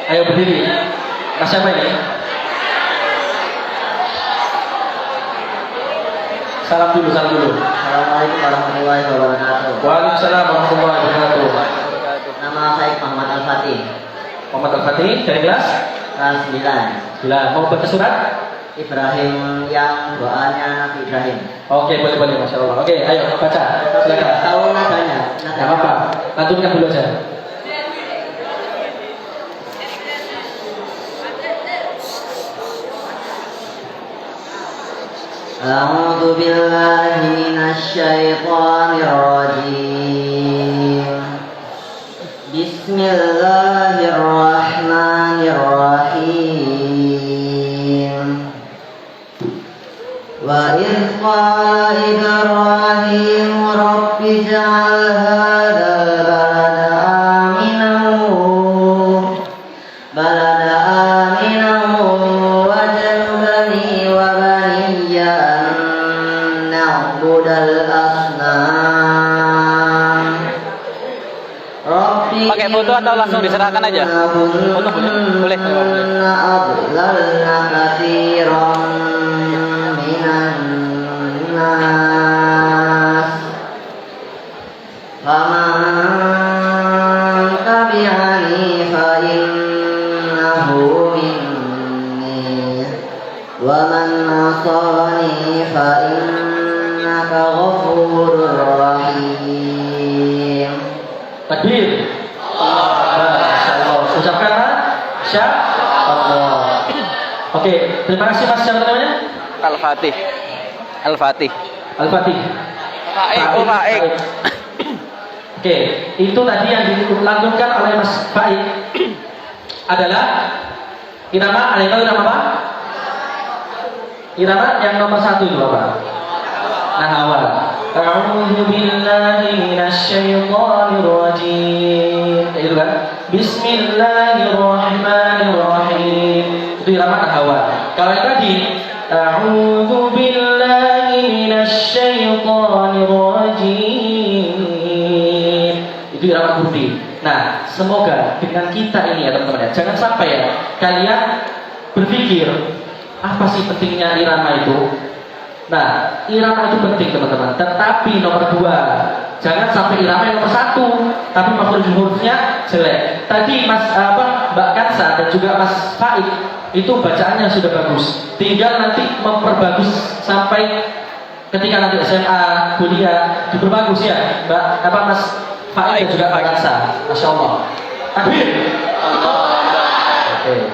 Ayo berdiri. Mas siapa ini? Salam dulu. Assalamualaikum warahmatullahi wabarakatuh. Waalaikumsalam warahmatullahi wabarakatuh. Nama saya Muhammad Al-Fatih, Muhammad Al-Fatih dari kelas kelas 9. Mau baca surat? Ibrahim yang doanya Nabi Ibrahim. Oke, boleh, Masya Allah. Oke, ayo baca. Silakan. Tahu nadanya? Gak apa-apa. Lanjutkan dulu aja. أعوذ بالله من الشيطان الرجيم بسم الله الرحمن الرحيم وإذ قال إبراهيم رب اجعل هذا البلد آمنا واجنبني وبني أن نعبد الأصنام رب Pakai foto atau langsung diserahkan aja? Foto boleh? Boleh. أضللنا كثيرا من الناس فمن تبعني فإنه مني ومن عصاني فإنك غفور رحيم. Takbir. Masyaallah. Ucapkan Allah. Oke, terima kasih Mas. Siapa namanya? Al-Fatih. Al-Fatih. Al-Fatih. Faik. Oh, Faik. Oke, itu tadi yang dilantunkan oleh Mas Faik adalah irama, ada yang tahu irama apa? Irama yang nomor 1 itu apa? Nahwa. A'udzu billahi minasyaitonir rajim. Itu kan? Bismillahirrahmanirrahim. Itu irama nahwa. Kalau yang tadi A'udzu billahi minasyaitonir rajim. Itu irama kurdi. Nah, semoga dengan kita ini ya teman-teman ya, jangan sampai ya kalian berpikir apa sih pentingnya irama itu. Nah, irama itu penting teman-teman. Tetapi nomor 2, jangan sampai irama yang nomor 1, tapi huruf-hurufnya jelek. Tadi Mbak Kansa dan juga Mas Faik itu bacaannya sudah bagus. Tinggal nanti memperbagus sampai ketika nanti SMA, kuliah diperbagus ya, Mas Faik dan juga Mbak Kansa. Masya Allah. Takbir. Oke.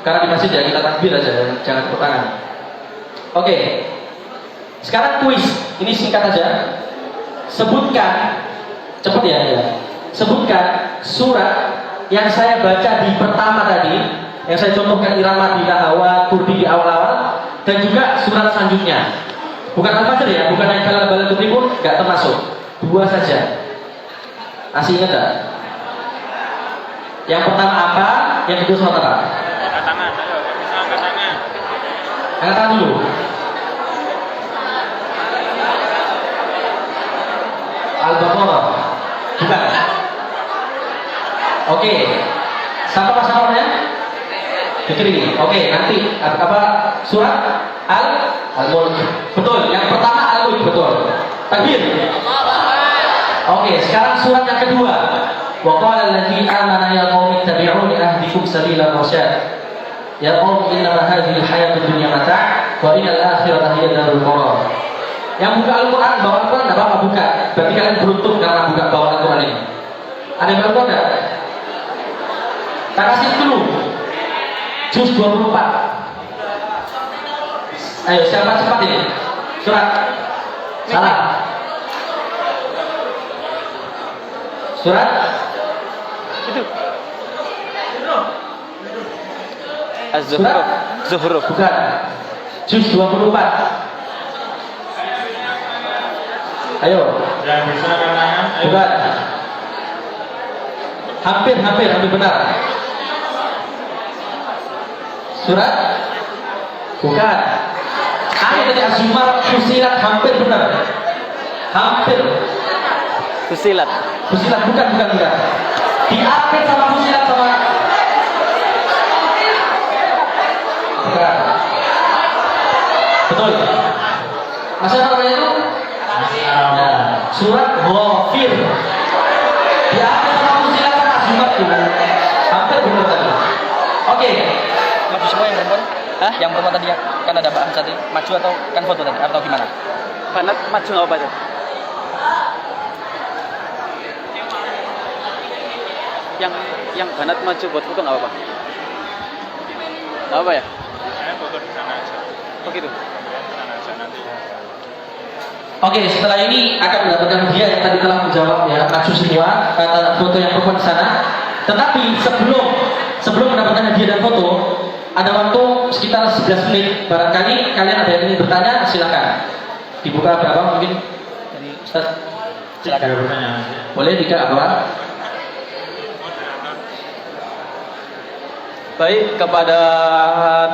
Karena di masjid ya kita takbir aja, jangan tepuk tangan. Oke. Sekarang kuis, ini singkat aja. Sebutkan, cepet ya. Sebutkan surat yang saya baca di pertama tadi, yang saya contohkan irama di nahwa, kurdi di awal-awal, dan juga surat selanjutnya. Bukan Al-Fajr ya, bukan yang kalian balik pun nggak termasuk. 2 saja. Masih ingat tak? Yang pertama apa? Yang kedua surat apa? Angkat tangan, ayo, bisa angkat tangan. Angkat tangan dulu. Al-Baqarah. Bukan. Oke. Siapa pasangannya? Pikir ini. Oke, nanti apa surat Al-Mulk. Betul. Yang pertama Al-Mulk, betul. Takbir. Oke, sekarang surat yang kedua. Wa qala allazi amana ya qaumi ittabi'uni ahdikum sabilal rasyad. Ya qaumi innama hadhihi al-hayatud dunya mata' wa innal akhirata hiya darul qarar. Yang buka Al-Quran, bawa Al-Quran enggak apa-apa buka. Berarti kalian beruntung karena buka bawa Al-Quran ini. Ada yang beruntung enggak? Kita kasih dulu. Juz 24. Ayo, siapa cepat ini? Surat. Salah. Surat. Itu. Az-Zuhruf. Zuhruf. Bukan. Juz 24. Ayo. Yang bisa angkat tangan, ayo. Bukan. Hampir benar. Surat. Bukan. Ayo tadi Az-Zumar, Fusilat, hampir benar. Hampir. Fusilat. Fusilat bukan. Diapit sama Fusilat sama. Bukan. Betul. Masa namanya itu? Ya, surat Ghafir. Diapit sama Fusilat sama Az-Zumar tuh. Hampir benar tadi. Oke. Maju semua yang perempuan? Hah? Yang perempuan tadi kan ada Mbak Hamzah tadi. Maju atau kan foto tadi atau gimana? Banat maju nggak apa aja? Yang banat maju buat foto nggak apa-apa? Nggak apa ya? Saya foto di sana aja. Begitu. Di sana aja nanti Oke, setelah ini akan mendapatkan hadiah yang tadi telah menjawab ya, maju semua foto yang perempuan di sana. Tetapi sebelum mendapatkan hadiah dan foto, ada waktu sekitar 11 menit. Barangkali kalian ada yang ingin bertanya, silakan. Dibuka berapa mungkin dari Ustaz? Silakan. Boleh 3 apa? Baik, kepada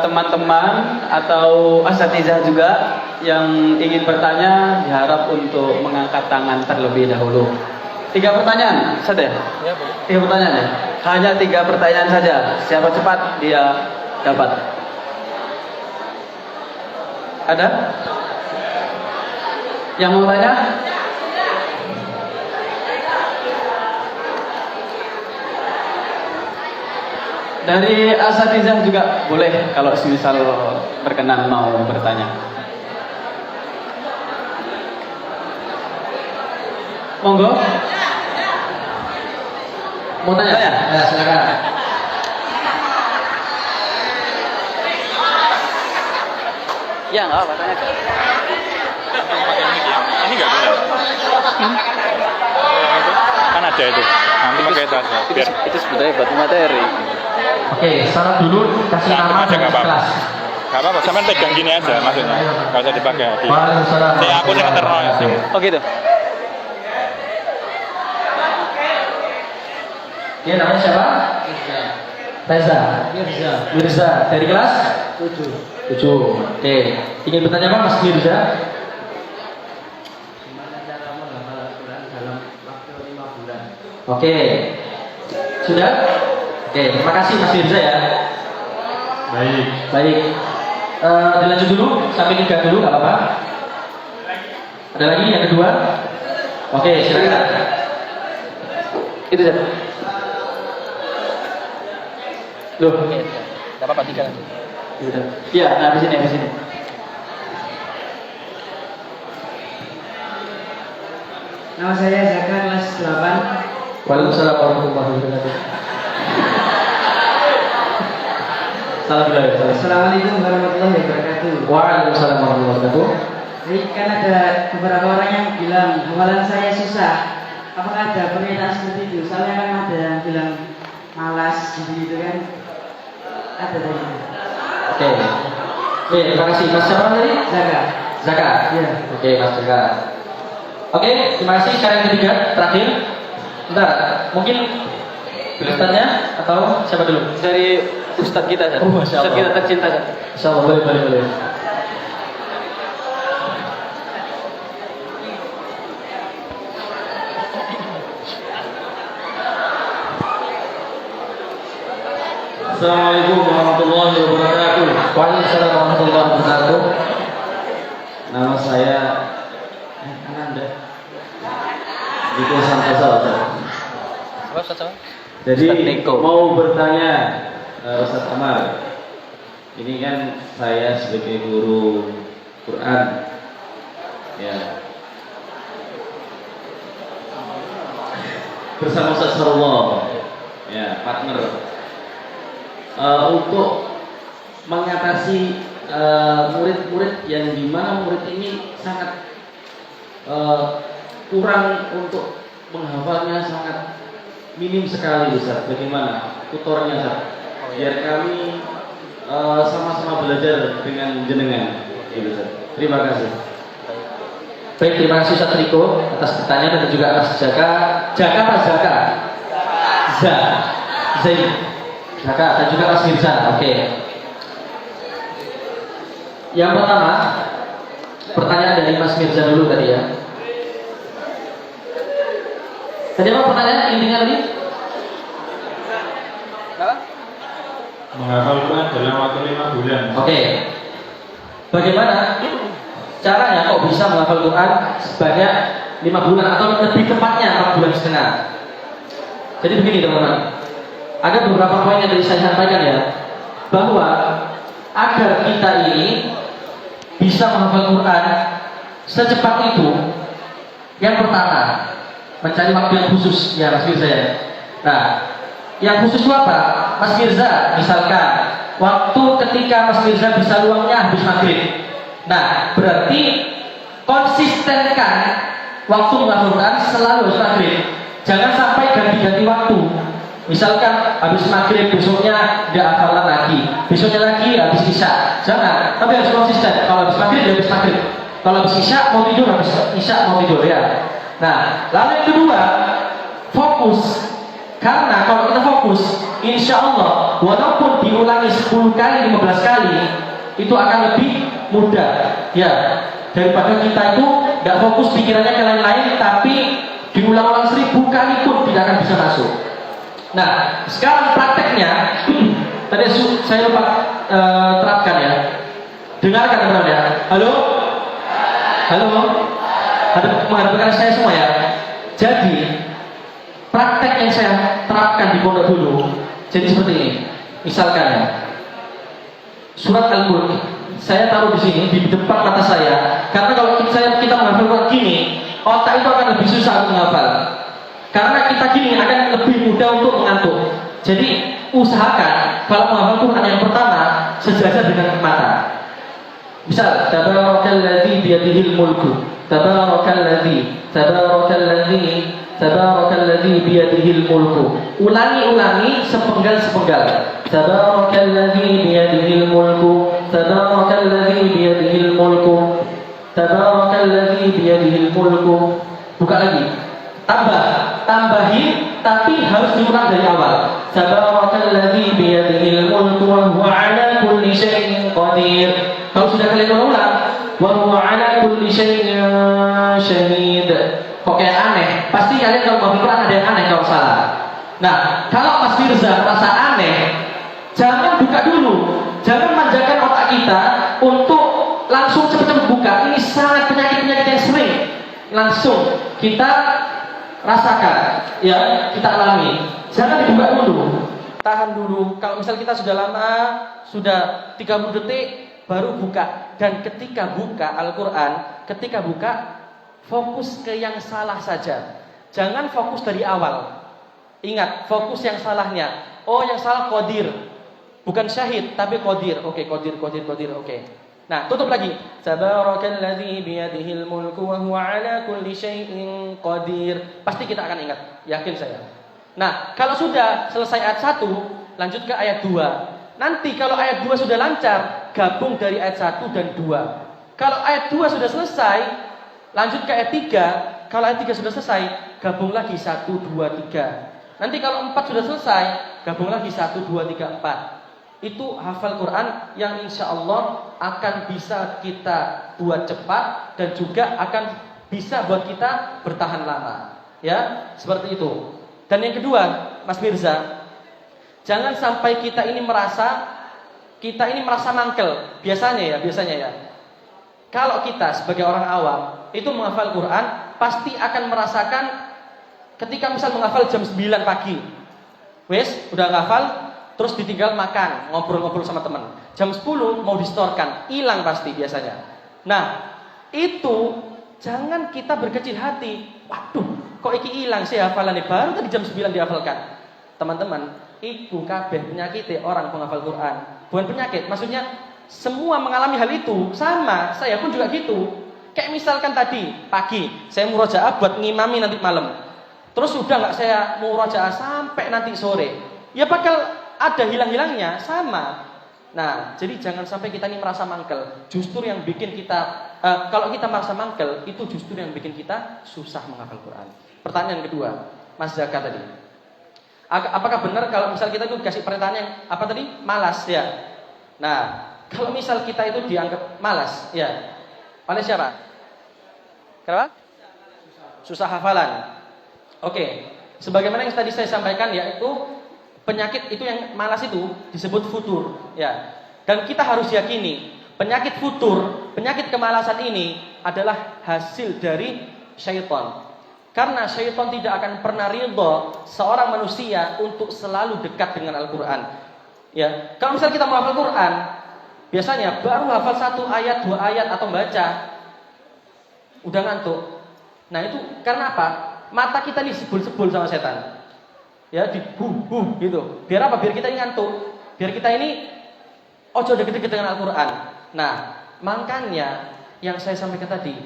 teman-teman atau asatizah juga yang ingin bertanya, diharap untuk mengangkat tangan terlebih dahulu. 3 pertanyaan saja. Ya, boleh. 3 pertanyaan ya. Hanya 3 pertanyaan saja. Siapa cepat dia dapat. Ada? Yang mau tanya? Dari asatizah juga boleh kalau semisal berkenan mau bertanya. Monggo. Mau tanya? Tanya. Ya, silakan. Ya nggak apa tanya. Ini nggak bisa. Kan ada itu. Nanti pakai tas. Biar Itu sebenarnya batu materi. Oke, salam dulu, kasih nama aja dan nggak apa-apa. kelas. Gak apa-apa, sama pegang gini aja maksudnya. Gak usah dipakai. Waalaikumsalam. Aku yang ngeterno ya. Oh gitu. Dia namanya siapa? Reza. Mirza. Dari kelas? 7. Oke. Ingin bertanya apa Mas Mirza? Gimana cara menghafal Al-Quran dalam waktu 5 bulan? Oke. Sudah? Oke, terima kasih Mas Mirza ya. Baik. Dilanjut dulu sampai 3 dulu, nggak apa-apa. Ada lagi yang kedua? Oke, silakan. Itu saja. Loh. Oke, enggak apa-apa 3 lagi. Iya, habis ini. Nama saya Zaka, kelas 8. Waalaikumsalam warahmatullahi wabarakatuh. Salam dulu ya. Assalamualaikum warahmatullahi wabarakatuh. Waalaikumsalam warahmatullahi wabarakatuh. Jadi kan ada beberapa orang yang bilang hafalan saya susah. Apakah ada pernyataan seperti itu? Soalnya kan ada yang bilang malas gitu kan. Ada tadi. Oke. Oke, terima kasih. Mas siapa tadi? Zaka. Iya. Oke, Mas Zaka. Oke, terima kasih. Sekarang yang ketiga, terakhir. Bentar, mungkin Ustaznya atau siapa dulu? Dari Ustadz kita saja. Oh, Masya Allah. Ustadz kita tercinta saja. Insyaallah boleh. Assalamualaikum warahmatullahi wabarakatuh. Waalaikumsalam warahmatullahi wabarakatuh. Nama saya Ananda. Itu Santosa. Apa Ustaz? Jadi Ustaz Niko. mau bertanya Ustaz Amar. Ini kan saya sebagai guru Quran. Ya. Bersama Ustaz Sarullah. Ya, partner. Untuk mengatasi murid-murid yang dimana murid ini sangat kurang untuk menghafalnya, sangat minim sekali Ustaz. Bagaimana tutornya Ustaz? Biar kami sama-sama belajar dengan jenengan gitu, Ustaz. Terima kasih. Baik, terima kasih Ustaz Riko atas pertanyaan dan juga atas Zaka. Zaka dan juga Mas Mirza. Oke. Yang pertama, pertanyaan dari Mas Mirza dulu tadi ya. Tadi apa pertanyaan intinya tadi? Apa? Menghafal Quran dalam waktu 5 bulan. Oke. Bagaimana caranya kok bisa menghafal Quran sebanyak 5 bulan atau lebih tepatnya 4 bulan setengah? Jadi begini teman-teman. Ada beberapa poin yang tadi saya sampaikan ya, bahwa agar kita ini bisa menghafal Quran secepat itu, yang pertama mencari waktu yang khusus ya Mas Mirza ya. Nah, yang khusus itu apa? Mas Mirza, misalkan waktu ketika Mas Mirza bisa luangnya habis maghrib. Nah, berarti Konsistenkan waktu menghafal Quran selalu harus maghrib. Jangan sampai ganti-ganti waktu. Misalkan habis maghrib besoknya nggak hafalan lagi, besoknya lagi habis isya. Jangan, tapi harus konsisten. Kalau habis maghrib ya habis maghrib. Kalau habis isya mau tidur, habis isya mau tidur ya. Nah, lalu yang kedua, fokus. Karena kalau kita fokus, insya Allah walaupun diulangi 10 kali, 15 kali, itu akan lebih mudah ya, daripada kita itu nggak fokus pikirannya ke lain-lain, tapi diulang-ulang 1000 kali pun tidak akan bisa masuk. Nah, sekarang prakteknya tadi saya lupa terapkan ya. Dengarkan teman-teman ya. Halo? Halo? Menghadapkan saya semua ya. Jadi praktek yang saya terapkan di pondok dulu, jadi seperti ini. Misalkan ya, surat Al-Mulk saya taruh di sini di depan mata saya, karena kalau kita menghafal Quran gini, otak itu akan lebih susah untuk menghafal. Karena kita gini akan lebih mudah untuk mengantuk. Jadi usahakan kalau menghafal Quran yang pertama sejajar dengan mata. Misal, tabarakalladzi biyadihil mulku, tabarakalladzi biyadihil mulku. Ulangi sepenggal-sepenggal. Tabarakalladzi biyadihil mulku, tabarakalladzi biyadihil mulku, tabarakalladzi biyadihil mulku. Buka lagi. Tambahin, tapi harus diulang dari awal. Tabarakalladzi biyadihil mulku wa huwa ala kulli syai'in qadir. Kalau sudah kalian ulang, wa huwa ala kulli syai'in syahid. Kok kayak aneh? Pasti kalian kalau mau Quran ada yang aneh kalau salah. Nah, kalau Mas Firza merasa aneh, jangan buka dulu. Jangan manjakan otak kita untuk langsung cepat-cepat buka. Ini sangat penyakit-penyakit yang sering. Langsung kita rasakan, ya, kita alami. Jangan dibuka dulu. Tahan dulu. Kalau misal kita sudah lama, sudah 30 detik baru buka. Dan ketika buka Al-Quran, fokus ke yang salah saja. Jangan fokus dari awal. Ingat, fokus yang salahnya. Oh, yang salah qadir. Bukan syahid, tapi qadir. Oke, qadir. Oke. Nah, tutup lagi. Tabarakalladzi biyadihil mulku wa huwa ala kulli syai'in qadir. Pasti kita akan ingat, yakin saya. Nah, kalau sudah selesai ayat 1, lanjut ke ayat 2. Nanti kalau ayat 2 sudah lancar, gabung dari ayat 1 dan 2. Kalau ayat 2 sudah selesai, lanjut ke ayat 3. Kalau ayat 3 sudah selesai, gabung lagi 1, 2, 3. Nanti kalau 4 sudah selesai, gabung lagi 1, 2, 3, 4. Itu hafal Quran yang insya Allah akan bisa kita buat cepat dan juga akan bisa buat kita bertahan lama. Ya, seperti itu. Dan yang kedua, Mas Mirza, jangan sampai kita ini merasa mangkel. Biasanya ya. Kalau kita sebagai orang awam itu menghafal Quran, pasti akan merasakan ketika misal menghafal jam 9 pagi. Wes, udah ngafal, terus ditinggal makan, ngobrol-ngobrol sama teman. Jam 10 mau distorkan, hilang pasti biasanya. Nah, itu jangan kita berkecil hati. Waduh, kok iki hilang sih hafalannya, baru tadi jam 9 dihafalkan. Teman-teman, iku kabeh penyakit orang penghafal Quran. Bukan penyakit, maksudnya semua mengalami hal itu. Sama, saya pun juga gitu. Kayak misalkan tadi pagi saya murojaah buat ngimami nanti malam. Terus udah nggak saya murojaah sampai nanti sore. Ya bakal ada hilang-hilangnya, sama. Nah, jadi jangan sampai kita ini merasa mangkel. Justru yang bikin kita kalau kita merasa mangkel, itu justru yang bikin kita susah menghafal Quran. Pertanyaan kedua, Mas Zaka tadi. Apakah benar kalau misal kita itu dikasih perintahnya yang apa tadi? Malas ya. Nah, kalau misal kita itu dianggap malas ya. Oleh siapa? Kenapa? Susah hafalan. Oke. Sebagaimana yang tadi saya sampaikan yaitu penyakit itu yang malas itu disebut futur ya. Dan kita harus yakini penyakit futur, penyakit kemalasan ini adalah hasil dari syaitan. Karena syaitan tidak akan pernah ridho seorang manusia untuk selalu dekat dengan Al-Quran. Ya, kalau misal kita menghafal Quran, biasanya baru hafal 1 ayat, 2 ayat atau baca, udah ngantuk. Nah itu karena apa? Mata kita ini sebul-sebul sama setan. Ya, dibuh-buh gitu. Biar apa? Biar kita ini ngantuk. Biar kita ini ojo deket-deket dengan Al-Quran. Nah, makanya yang saya sampaikan tadi,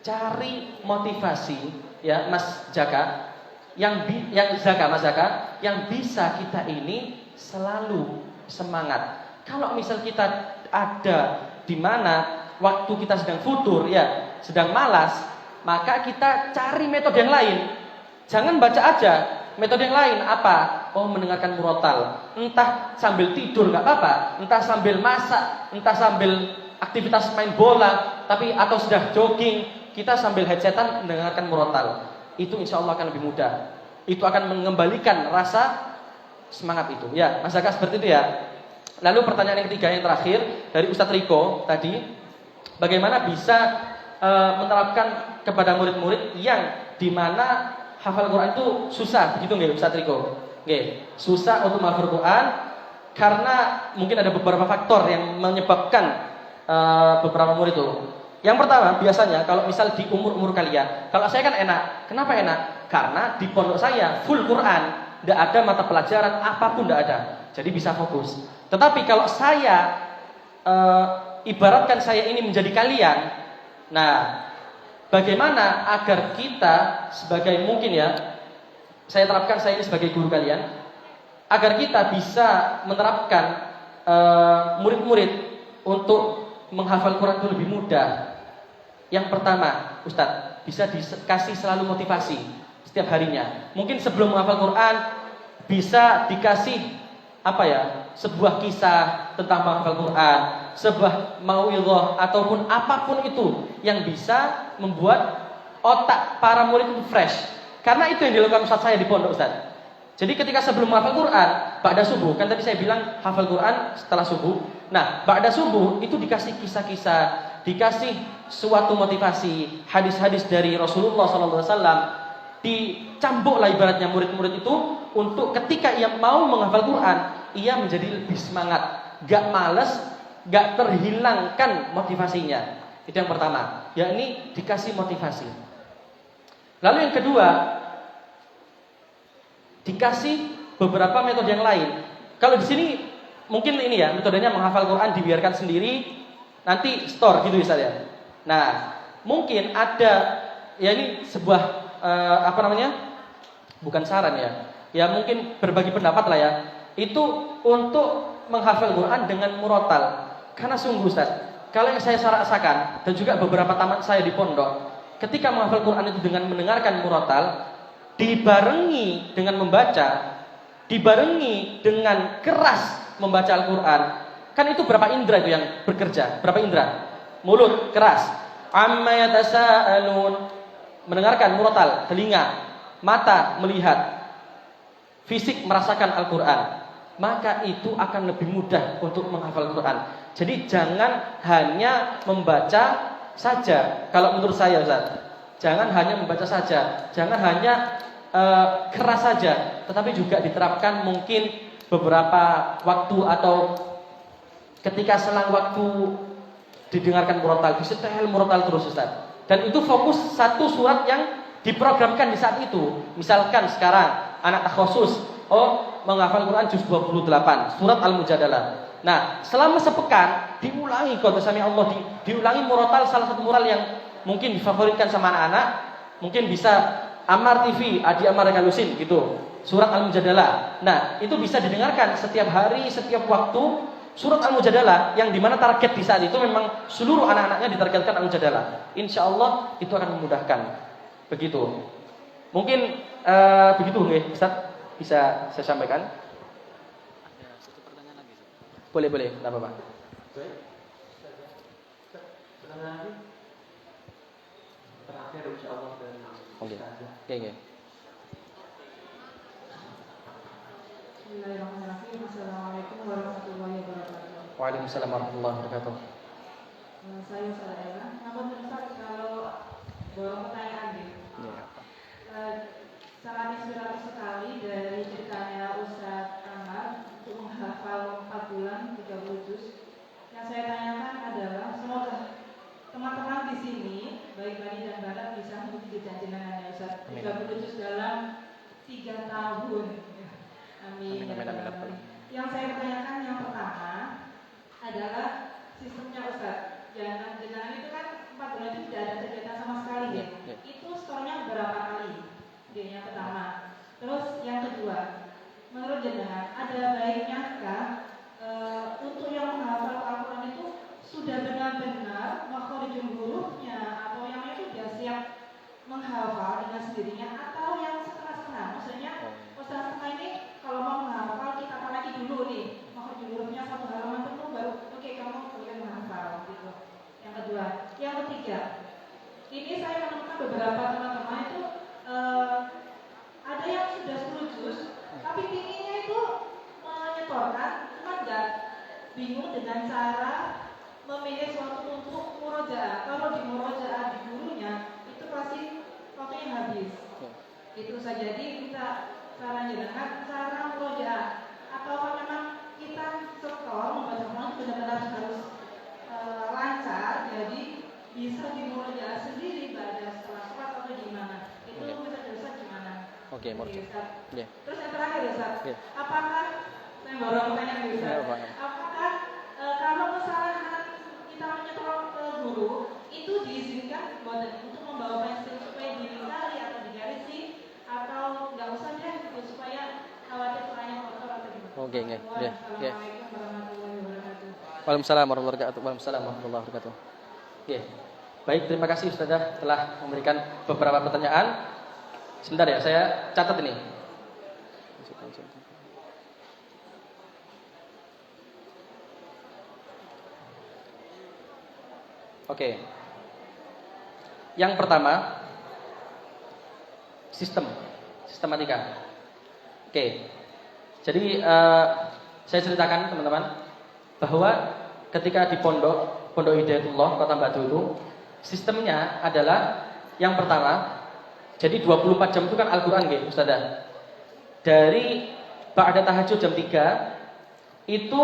cari motivasi ya Mas Jaka, yang Mas Jaka, yang bisa kita ini selalu semangat. Kalau misal kita ada di mana waktu kita sedang futur ya, sedang malas, maka kita cari metode yang lain. Jangan baca aja. Metode yang lain apa? Oh, mendengarkan murotal. Entah sambil tidur nggak apa-apa, entah sambil masak, entah sambil aktivitas main bola, tapi atau sudah jogging, kita sambil headsetan mendengarkan murotal. Itu insya Allah akan lebih mudah. Itu akan mengembalikan rasa semangat itu. Ya, Mas Zaka seperti itu ya. Lalu pertanyaan yang ketiga yang terakhir dari Ustadz Riko tadi, bagaimana bisa menerapkan kepada murid-murid yang dimana hafal Quran itu susah, begitu nggak Ustadz Riko? Nggak, susah untuk menghafal Quran karena mungkin ada beberapa faktor yang menyebabkan beberapa murid itu. Yang pertama, biasanya kalau misal di umur-umur kalian, kalau saya kan enak. Kenapa enak? Karena di pondok saya full Quran, tidak ada mata pelajaran apapun, tidak ada. Jadi bisa fokus. Tetapi kalau saya ibaratkan saya ini menjadi kalian, nah, bagaimana agar kita sebagai mungkin ya, saya terapkan saya ini sebagai guru kalian, agar kita bisa menerapkan murid-murid untuk menghafal Quran itu lebih mudah. Yang pertama, Ustadz, bisa dikasih selalu motivasi setiap harinya. Mungkin sebelum menghafal Quran bisa dikasih apa ya, sebuah kisah tentang menghafal Quran, sebuah mau'izah ataupun apapun itu yang bisa membuat otak para murid itu fresh. Karena itu yang dilakukan Ustadz saya di pondok, Ustadz. Jadi ketika sebelum menghafal Quran, ba'da subuh, kan tadi saya bilang hafal Quran setelah subuh. Nah, ba'da subuh itu dikasih kisah-kisah, dikasih suatu motivasi, hadis-hadis dari Rasulullah SAW, dicambuklah ibaratnya murid-murid itu untuk ketika ia mau menghafal Quran, ia menjadi lebih semangat, gak males, gak terhilangkan motivasinya. Itu yang pertama, yakni dikasih motivasi. Lalu yang kedua, dikasih beberapa metode yang lain. Kalau di sini mungkin ini ya, metodenya menghafal Quran dibiarkan sendiri, nanti store gitu Ustaz ya. Nah, mungkin ada ya ini sebuah apa namanya? Bukan saran ya. Ya mungkin berbagi pendapat lah ya. Itu untuk menghafal Quran dengan murotal. Karena sungguh Ustaz, kalau yang saya rasakan dan juga beberapa tamat saya di pondok, ketika menghafal Quran itu dengan mendengarkan murotal, dibarengi dengan membaca, dibarengi dengan keras membaca Al-Quran, kan itu berapa indera itu yang bekerja? Berapa indera? Mulut, keras. Amma yatasaalun, mendengarkan murotal, telinga, mata melihat, fisik merasakan Al-Quran. Maka itu akan lebih mudah untuk menghafal Quran. Jadi jangan hanya membaca saja. Kalau menurut saya Ustaz, jangan hanya membaca saja, jangan hanya keras saja, tetapi juga diterapkan mungkin beberapa waktu atau ketika selang waktu didengarkan murotal, disetel murotal terus Ustaz. Dan itu fokus satu surat yang diprogramkan di saat itu. Misalkan sekarang anak takhusus, menghafal Quran juz 28, surat Al-Mujadalah. Nah, selama sepekan diulangi qad sami Allah, diulangi murotal salah satu mural yang mungkin difavoritkan sama anak-anak, mungkin bisa Amar TV, Adi Amar Kalusin gitu. Surat Al-Mujadalah. Nah, itu bisa didengarkan setiap hari, setiap waktu surat Al-Mujadalah, yang dimana target di saat itu memang seluruh anak-anaknya ditargetkan Al-Mujadalah. Insya Allah itu akan memudahkan. Begitu. Mungkin begitu nggih, Ustaz? Bisa saya sampaikan? Ada satu pertanyaan lagi. Boleh, enggak apa-apa. Terakhir insya Allah dari Oke. Bismillahirrahmanirrahim. Assalamualaikum warahmatullahi wabarakatuh. Waalaikumsalam warahmatullahi wabarakatuh. Saya Sarah. Namun Ustaz, kalau boleh pertanyaan gitu. Sangat inspiratif sekali dari ceritanya Ustaz Amar untuk menghafal 4 bulan 30 juz. Yang saya tanyakan adalah semoga teman-teman di sini baik Bani dan Barat bisa mengikuti janji neneknya Ustaz 30 juz dalam 3 tahun. Amin. Yang saya tanyakan yang pertama adalah sistemnya Ustaz. Jangan itu kan 4 bulan itu tidak ada kegiatan sama sekali ya. Ya. Itu skornya berapa kali? Dia yang pertama. Terus yang kedua, menurut jenengan ada baiknya kah untuk yang menghafal Al-Quran itu sudah benar-benar makhorijul hurufnya atau yang itu sudah siap menghafal dengan sendirinya atau yang setengah-setengah? Maksudnya setengah-setengah ini kalau mau menghafal kita apalagi dulu nih makhorijul hurufnya 1 halaman penuh baru oke, kamu boleh menghafal gitu. Yang kedua, yang ketiga, ini saya menemukan beberapa teman-teman itu ada yang sudah 10 juz tapi pinginnya itu menyetorkan, cuma nggak bingung dengan cara memilih suatu untuk murojaah. Kalau di murojaah di gurunya itu pasti waktunya habis. Itu saja. Jadi kita saran jenengan cara murojaah atau memang kita setor membaca Quran benar-benar harus lancar, jadi bisa di murojaah sendiri pada setelah sholat atau gimana? Itu bisa Ustaz gimana? Oke, murojaah. Yeah. Terus yang terakhir Ustaz, Yeah. apakah saya baru pertanyaan Ustaz? Apakah kalau kesalahan kita menyetor ke guru itu diizinkan untuk membawa pensil supaya dimisali atau digarisi atau nggak usah deh supaya khawatir Qurannya kotor atau gimana? Oke. Assalamualaikum warahmatullahi wabarakatuh. Waalaikumsalam warahmatullahi wabarakatuh. Oke. Baik, terima kasih Ustazah telah memberikan beberapa pertanyaan. Sebentar ya, saya catat ini. Oke. Yang pertama, sistematika. Oke. Jadi saya ceritakan teman-teman bahwa ketika di Pondok Hidayatullah Kota Batu itu sistemnya adalah yang pertama, jadi 24 jam itu kan Al-Qur'an nggih, Ustazah. Dari ba'da tahajud jam 3 itu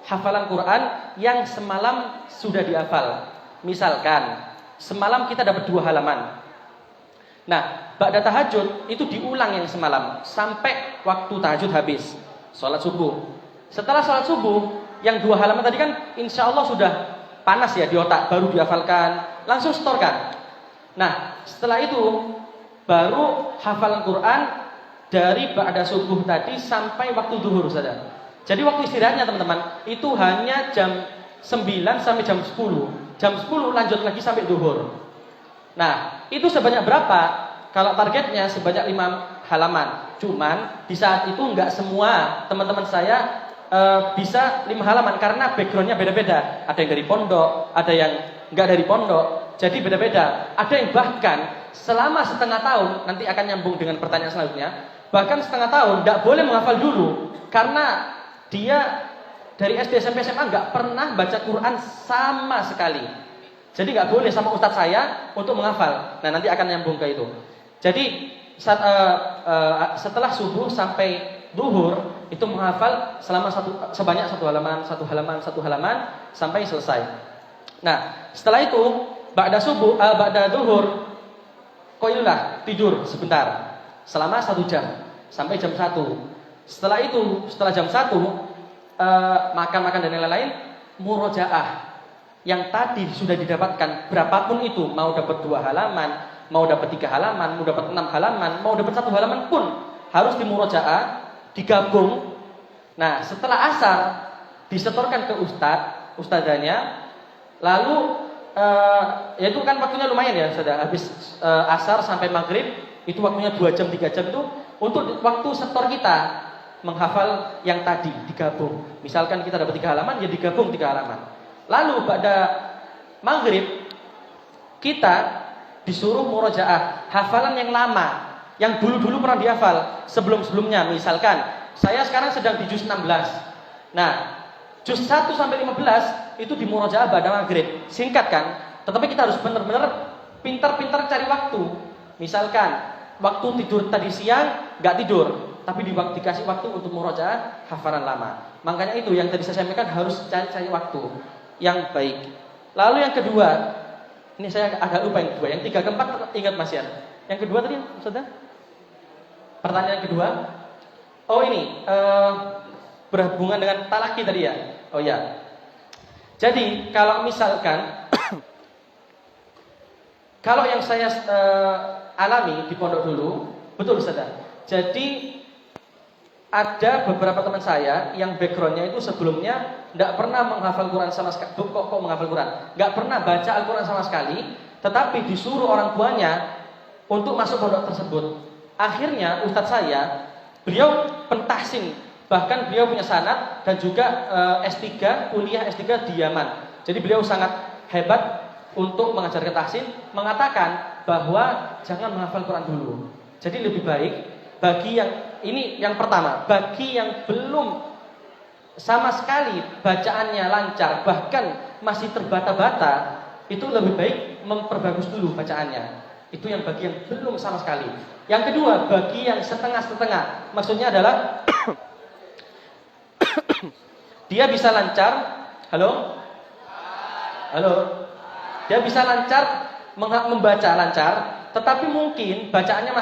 hafalan Quran yang semalam sudah dihafal. Misalkan semalam kita dapat 2 halaman. Nah, ba'da tahajud itu diulang yang semalam sampai waktu tahajud habis, sholat subuh. Setelah sholat subuh, yang 2 halaman tadi kan insya Allah sudah panas ya di otak, baru dihafalkan, langsung setorkan. Nah, setelah itu baru hafalan Quran dari ba'da subuh tadi sampai waktu zuhur saja. Jadi waktu istirahatnya teman-teman itu hanya jam 9 sampai jam 10. Jam 10 lanjut lagi sampai zuhur. Nah, itu sebanyak berapa? Kalau targetnya sebanyak 5 halaman. Cuman di saat itu enggak semua teman-teman saya bisa 5 halaman karena backgroundnya beda-beda. Ada yang dari pondok, ada yang enggak dari pondok. Jadi beda-beda. Ada yang bahkan selama setengah tahun, nanti akan nyambung dengan pertanyaan selanjutnya. Bahkan setengah tahun enggak boleh menghafal dulu karena dia dari SD SMP SMA enggak pernah baca Quran sama sekali. Jadi enggak boleh sama ustadz saya untuk menghafal. Nah, nanti akan nyambung ke itu. Jadi setelah subuh sampai zuhur itu menghafal selama sebanyak 1 halaman sampai selesai. Nah, setelah itu ba'da zuhur qailulah, tidur sebentar selama 1 jam sampai jam 1. Setelah itu, setelah jam 1 makan-makan dan lain-lain, murojaah yang tadi sudah didapatkan berapapun itu, mau dapat 2 halaman, mau dapat 3 halaman, mau dapat 6 halaman, mau dapat 1 halaman pun harus dimurojaah, digabung. Nah, setelah asar disetorkan ke ustadzanya, lalu itu kan waktunya lumayan ya, sudah habis asar sampai maghrib itu waktunya 2 jam 3 jam itu untuk waktu setor kita menghafal yang tadi digabung. Misalkan kita dapat 3 halaman, ya digabung 3 halaman. Lalu pada maghrib kita disuruh murojaah hafalan yang lama, yang dulu-dulu pernah dihafal sebelum-sebelumnya. Misalkan saya sekarang sedang di juz 16. Nah, juz 1 sampai 15 itu di murojaah pada maghrib. Singkat kan? Tetapi kita harus benar-benar pintar-pintar cari waktu. Misalkan waktu tidur tadi siang nggak tidur, tapi dikasih waktu untuk murojaah hafalan lama. Makanya itu yang tadi saya sampaikan, harus cari waktu yang baik. Lalu yang kedua, ini saya agak lupa yang kedua, yang 3 ke 4 ingat Mas Yan. Yang kedua tadi sudah? Pertanyaan kedua. Oh ini berhubungan dengan talaki tadi ya. Oh ya. Jadi kalau misalkan Kalau yang saya alami di pondok dulu, betul Ustaz. Jadi ada beberapa teman saya yang backgroundnya itu sebelumnya tidak pernah menghafal Quran sama sekali. Kok menghafal Quran? Nggak pernah baca Al-Quran sama sekali, tetapi disuruh orang tuanya untuk masuk pondok tersebut. Akhirnya Ustadz saya, beliau pentahsin, bahkan beliau punya sanad dan juga S3, kuliah S3 di Yaman. Jadi beliau sangat hebat untuk mengajarkan tahsin, mengatakan bahwa jangan menghafal Quran dulu. Jadi lebih baik bagi yang ini yang pertama, bagi yang belum sama sekali bacaannya lancar, bahkan masih terbata-bata, itu lebih baik memperbagus dulu bacaannya. Itu yang bagi yang belum sama sekali. Yang kedua, bagi yang setengah-setengah, maksudnya adalah dia bisa lancar, halo, dia bisa lancar membaca lancar, tetapi mungkin bacaannya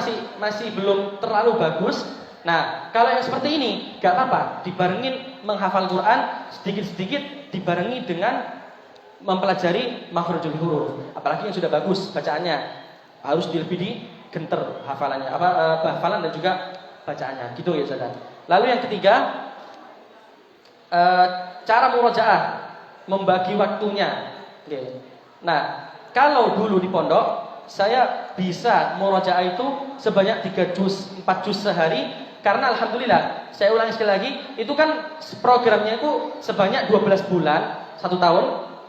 masih belum terlalu bagus. Nah, kalau yang seperti ini, gak apa-apa, dibarengin menghafal Quran sedikit-sedikit, dibarengi dengan mempelajari makhrajul huruf. Apalagi yang sudah bagus bacaannya, harus lebih digenter hafalannya, hafalan dan juga bacaannya. Gitu ya, Ustaz. Lalu yang ketiga, cara murojaah, membagi waktunya. Nah, kalau dulu di pondok, saya bisa murojaah itu sebanyak 3 juz, 4 juz sehari. Karena alhamdulillah, saya ulangi sekali lagi, itu kan programnya itu sebanyak 12 bulan, 1 tahun.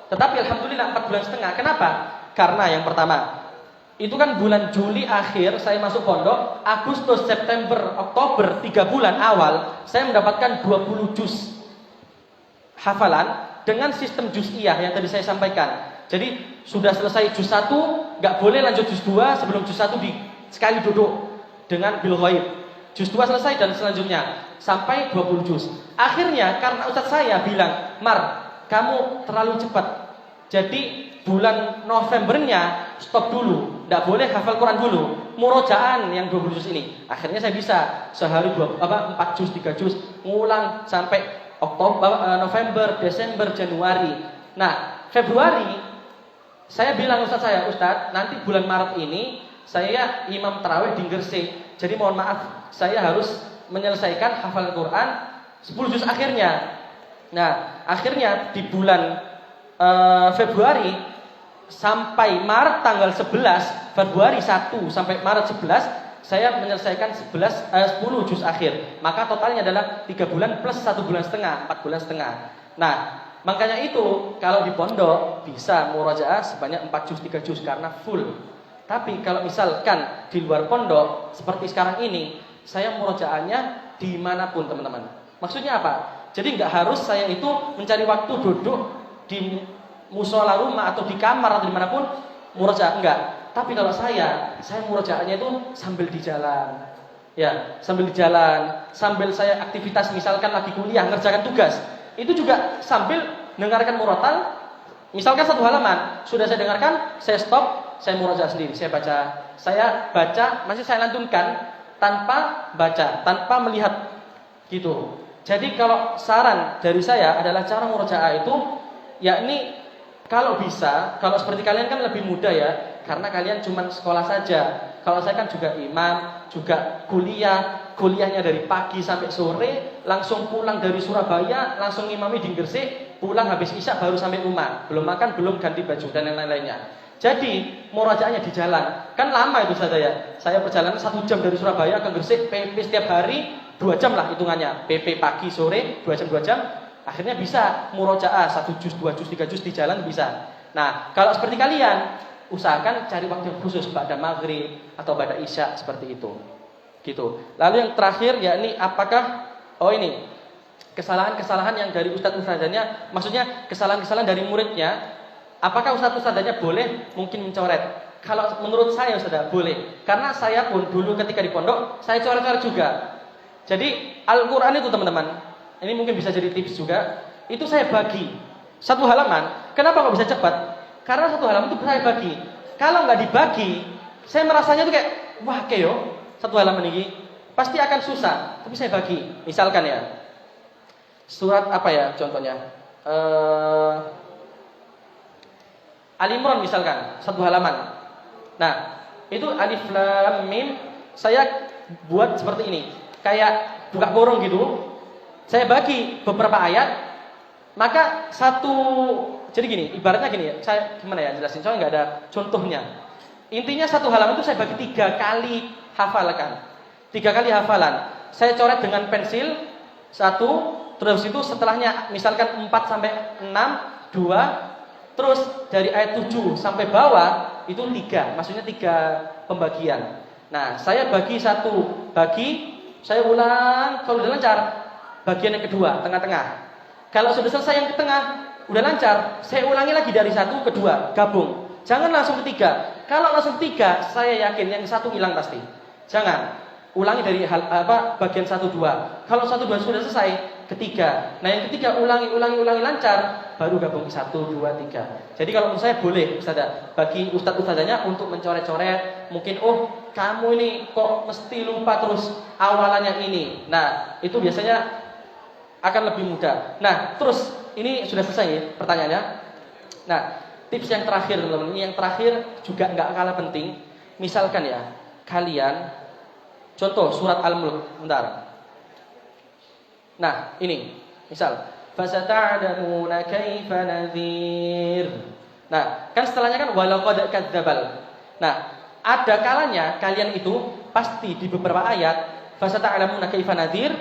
Tetapi alhamdulillah 4 bulan setengah. Kenapa? Karena yang pertama, itu kan bulan Juli akhir saya masuk pondok, Agustus, September, Oktober, 3 bulan awal, saya mendapatkan 20 juz hafalan dengan sistem juz'iyah yang tadi saya sampaikan. Jadi sudah selesai juz 1, nggak boleh lanjut juz 2 sebelum juz 1 sekali duduk dengan bil ghaib. Juz 2 selesai dan selanjutnya sampai 20 juz. Akhirnya karena ustadz saya bilang, "Mar, kamu terlalu cepat. Jadi bulan Novembernya stop dulu, nggak boleh hafal Quran dulu. Murojaan yang 20 juz ini." Akhirnya saya bisa sehari 4 juz, 3 juz, ngulang sampai Oktober, November, Desember, Januari. Nah, Februari saya bilang ustadz saya, "Ustadz, nanti bulan Maret ini saya imam tarawih di Gresik. Jadi mohon maaf, saya harus menyelesaikan hafalan Quran 10 juz akhirnya." Nah, akhirnya di bulan Februari sampai Maret tanggal 11, Februari 1 sampai Maret 11, saya menyelesaikan 10 juz akhir. Maka totalnya adalah 3 bulan plus 1 bulan setengah, 4 bulan setengah. Nah, makanya itu kalau di pondok bisa murojaah sebanyak 4 juz, 3 juz karena full. Tapi kalau misalkan di luar pondok seperti sekarang ini, saya murojaahnya dimanapun teman-teman. Maksudnya apa? Jadi nggak harus saya itu mencari waktu duduk di musola rumah atau di kamar atau dimanapun murojaah, enggak. Tapi kalau saya murojaahnya itu sambil di jalan. Ya, sambil di jalan, sambil saya aktivitas misalkan lagi kuliah, ngerjakan tugas. Itu juga sambil dengarkan murotal. Misalkan 1 halaman, sudah saya dengarkan, saya stop, saya murojaah sendiri, saya baca, masih saya lantunkan tanpa baca, tanpa melihat gitu. Jadi kalau saran dari saya adalah cara murojaah itu, yakni kalau bisa, kalau seperti kalian kan lebih mudah ya, karena kalian cuma sekolah saja. Kalau saya kan juga imam, juga kuliahnya dari pagi sampai sore, langsung pulang dari Surabaya, langsung imami di Gresik, pulang habis isya baru sampai rumah, belum makan, belum ganti baju dan yang lain-lainnya. Jadi murojaahnya di jalan, kan lama itu saya perjalanan 1 jam dari Surabaya ke Gresik, PP setiap hari 2 jam lah hitungannya, PP pagi sore 2 jam, akhirnya bisa murojaah 1 juz, 2 juz, 3 juz di jalan bisa. Nah, kalau seperti kalian, usahakan cari waktu yang khusus pada maghrib atau pada isya seperti itu. Gitu. Lalu yang terakhir yakni apakah ini kesalahan-kesalahan yang dari ustadz-ustadzanya, maksudnya kesalahan-kesalahan dari muridnya, apakah ustadz-ustadzanya boleh mungkin mencoret? Kalau menurut saya Ustaz boleh. Karena saya pun dulu ketika di pondok saya coret-coret juga. Jadi Al-Qur'an itu teman-teman, ini mungkin bisa jadi tips juga. Itu saya bagi 1 halaman. Kenapa kok bisa cepat? Karena 1 halaman itu saya bagi. Kalau nggak dibagi, saya merasanya tuh kayak wah keyo 1 halaman ini pasti akan susah. Tapi saya bagi. Misalkan ya, surat apa ya contohnya? Al Imran misalkan 1 halaman. Nah, itu alif lam mim saya buat seperti ini. Kayak buka kurung gitu. Saya bagi beberapa ayat, maka jadi gini, ibaratnya gini ya, saya gimana ya jelasin, soalnya nggak ada contohnya. Intinya satu halaman itu saya bagi 3 kali hafalkan. 3 kali hafalan. Saya coret dengan pensil, 1, terus itu setelahnya misalkan 4 sampai 6, 2, terus dari ayat 7 sampai bawah itu 3, maksudnya 3 pembagian. Nah, saya bagi saya ulang, kalau udah lancar, bagian yang kedua, tengah-tengah. Kalau sudah selesai yang ke tengah, udah lancar, saya ulangi lagi dari 1 ke 2, gabung. Jangan langsung ke 3. Kalau langsung 3, saya yakin yang 1 hilang pasti. Jangan. Ulangi dari bagian 1, 2. Kalau 1, 2 sudah selesai, ketiga. Nah, yang ketiga ulangi lancar, baru gabung 1, 2, 3. Jadi kalau menurut saya boleh Ustazah, bagi ustadz-ustazahnya untuk mencoret-coret, mungkin kamu ini kok mesti lupa terus awalannya ini. Nah, itu biasanya akan lebih mudah. Nah, terus ini sudah selesai ya pertanyaannya. Nah, tips yang terakhir teman-teman, ini yang terakhir juga nggak kalah penting. Misalkan ya, kalian contoh surat Al-Mulk, bentar. Nah, ini misal fasata'lamuna kaifa nadhir. Nah, kan setelahnya kan walaqad kadzdzabal. Nah, ada kalanya kalian itu pasti di beberapa ayat fasata'lamuna kaifa nadhir,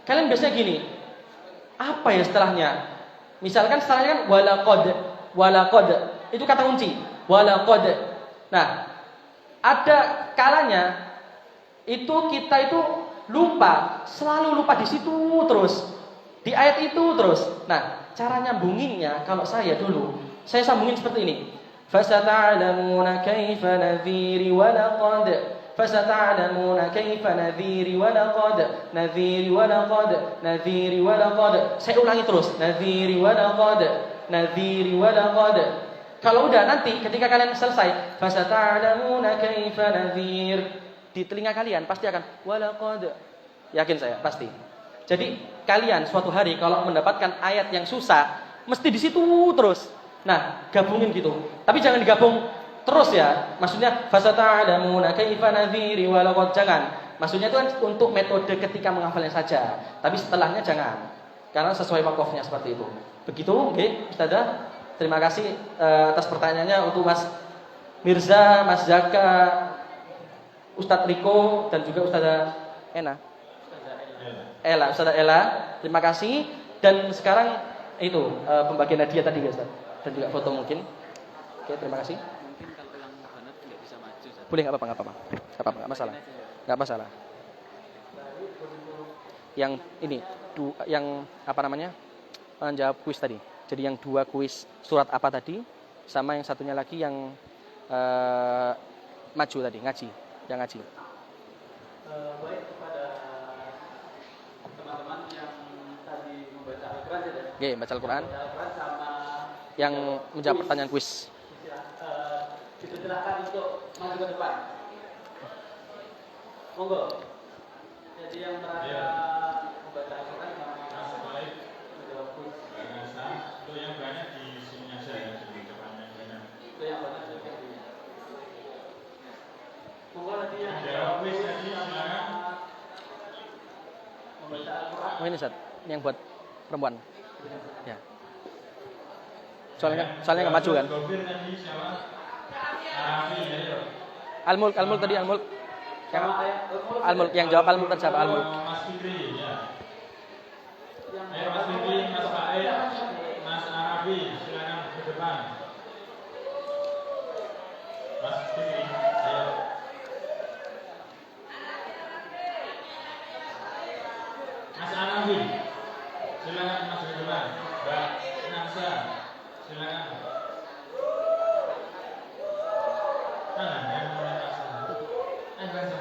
kalian biasanya gini. Apa ya setelahnya? Misalkan setelahnya kan walaqad. Itu kata kunci. Walaqad. Nah, ada kalanya kita itu lupa, selalu lupa di situ terus. Di ayat itu terus. Nah, cara nyambunginnya kalau saya sambungin seperti ini. Fasata'lamuna kaifa nadhiri walaqad. Fasata'lamuna kaifa nadhiri walaqad. Nadhiri walaqad. Nadhiri walaqad. Saya ulangi terus. Nadhiri walaqad. Nadhiri walaqad. Kalau udah nanti ketika kalian selesai, fasata'lamuna kaifa nadhir, di telinga kalian pasti akan walaqad. Yakin saya, pasti. Jadi kalian suatu hari kalau mendapatkan ayat yang susah, mesti di situ terus. Nah, gabungin gitu. Tapi jangan digabung terus ya. Maksudnya fasata'lamuna kaifa nadhiri walaqad, jangan. Maksudnya itu kan untuk metode ketika menghafalnya saja. Tapi setelahnya jangan. Karena sesuai wakafnya seperti itu. Begitu, oke, Ustazah. Terima kasih atas pertanyaannya untuk Mas Mirza, Mas Zaka, Ustadz Riko dan juga Ustazah Ustazah Ella. Terima kasih. Dan sekarang itu pembagian hadiah tadi ya Ustaz. Dan juga foto mungkin. Oke, terima kasih. Mungkin kalau yang banget nggak bisa maju. Boleh, nggak apa-apa, nggak masalah. Yang ini, yang apa namanya, menjawab kuis tadi. Jadi yang 2 kuis surat apa tadi, sama yang satunya lagi yang maju tadi, yang ngaji. Baik kepada teman-teman yang tadi membaca Al-Quran ya. Oke, baca Al-Quran. Sama yang menjawab pertanyaan kuis. Dipersilakan untuk maju ke depan. Monggo. Jadi yang merasa membaca Al-Quran sama menjawab kuis. Untuk yang banyak di sini aja ya, di depannya banyak. Itu yang banyak juga di. Monggo nanti yang Jawab kuis tadi silakan. membaca Al-Quran. Oh ini Ustaz, ini yang buat perempuan. Ya. Soalnya nggak maju kan? Gofir tadi siapa? Arafi ya. Al-Mulk tadi Al-Mulk. Yang Al-Mulk yang jawab Al-Mulk tadi siapa? Al-Mulk. Mas Fikri ya. Mas Fikri, Mas Faid, Mas Arafi, silakan ke depan. Mas Fikri, ayo. Mas Arafi, silakan Mas ke depan. Mbak Nasa, silakan. Tangan yang mulai Nasa. Baca.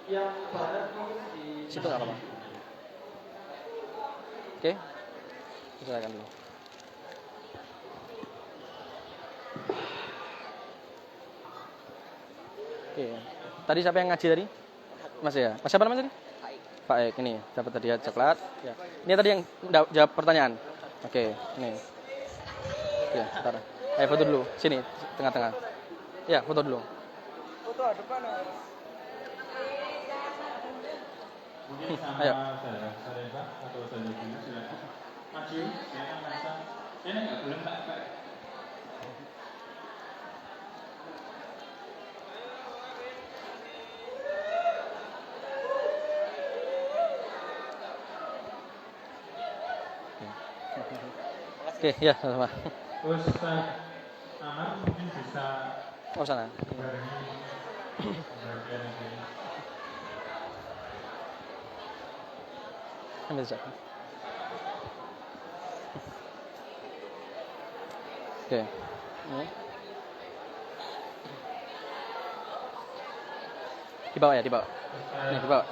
Yang barat mungkin di Situ nggak apa-apa. Oke. Silakan dulu. Oke. Tadi siapa yang ngaji tadi? Mas ya. Mas siapa namanya tadi? Pak Ek. Ini dapat hadiah coklat. Ya. Ini tadi yang jawab pertanyaan. Oke, ini. Ya, sebentar. Ayo foto dulu. Sini, tengah-tengah. Ya, foto dulu. Mungkin sama Ayo. saya Pak atau saya Bina silakan maju, silakan langsung. Ini nggak belum tak Pak. Oke, ya, sama. Ustaz Amar mungkin bisa Oh, sana. barengi bagian ini. Ambil saja. Oke. Ini. Dibawa ya, dibawa. Nih, dibawa.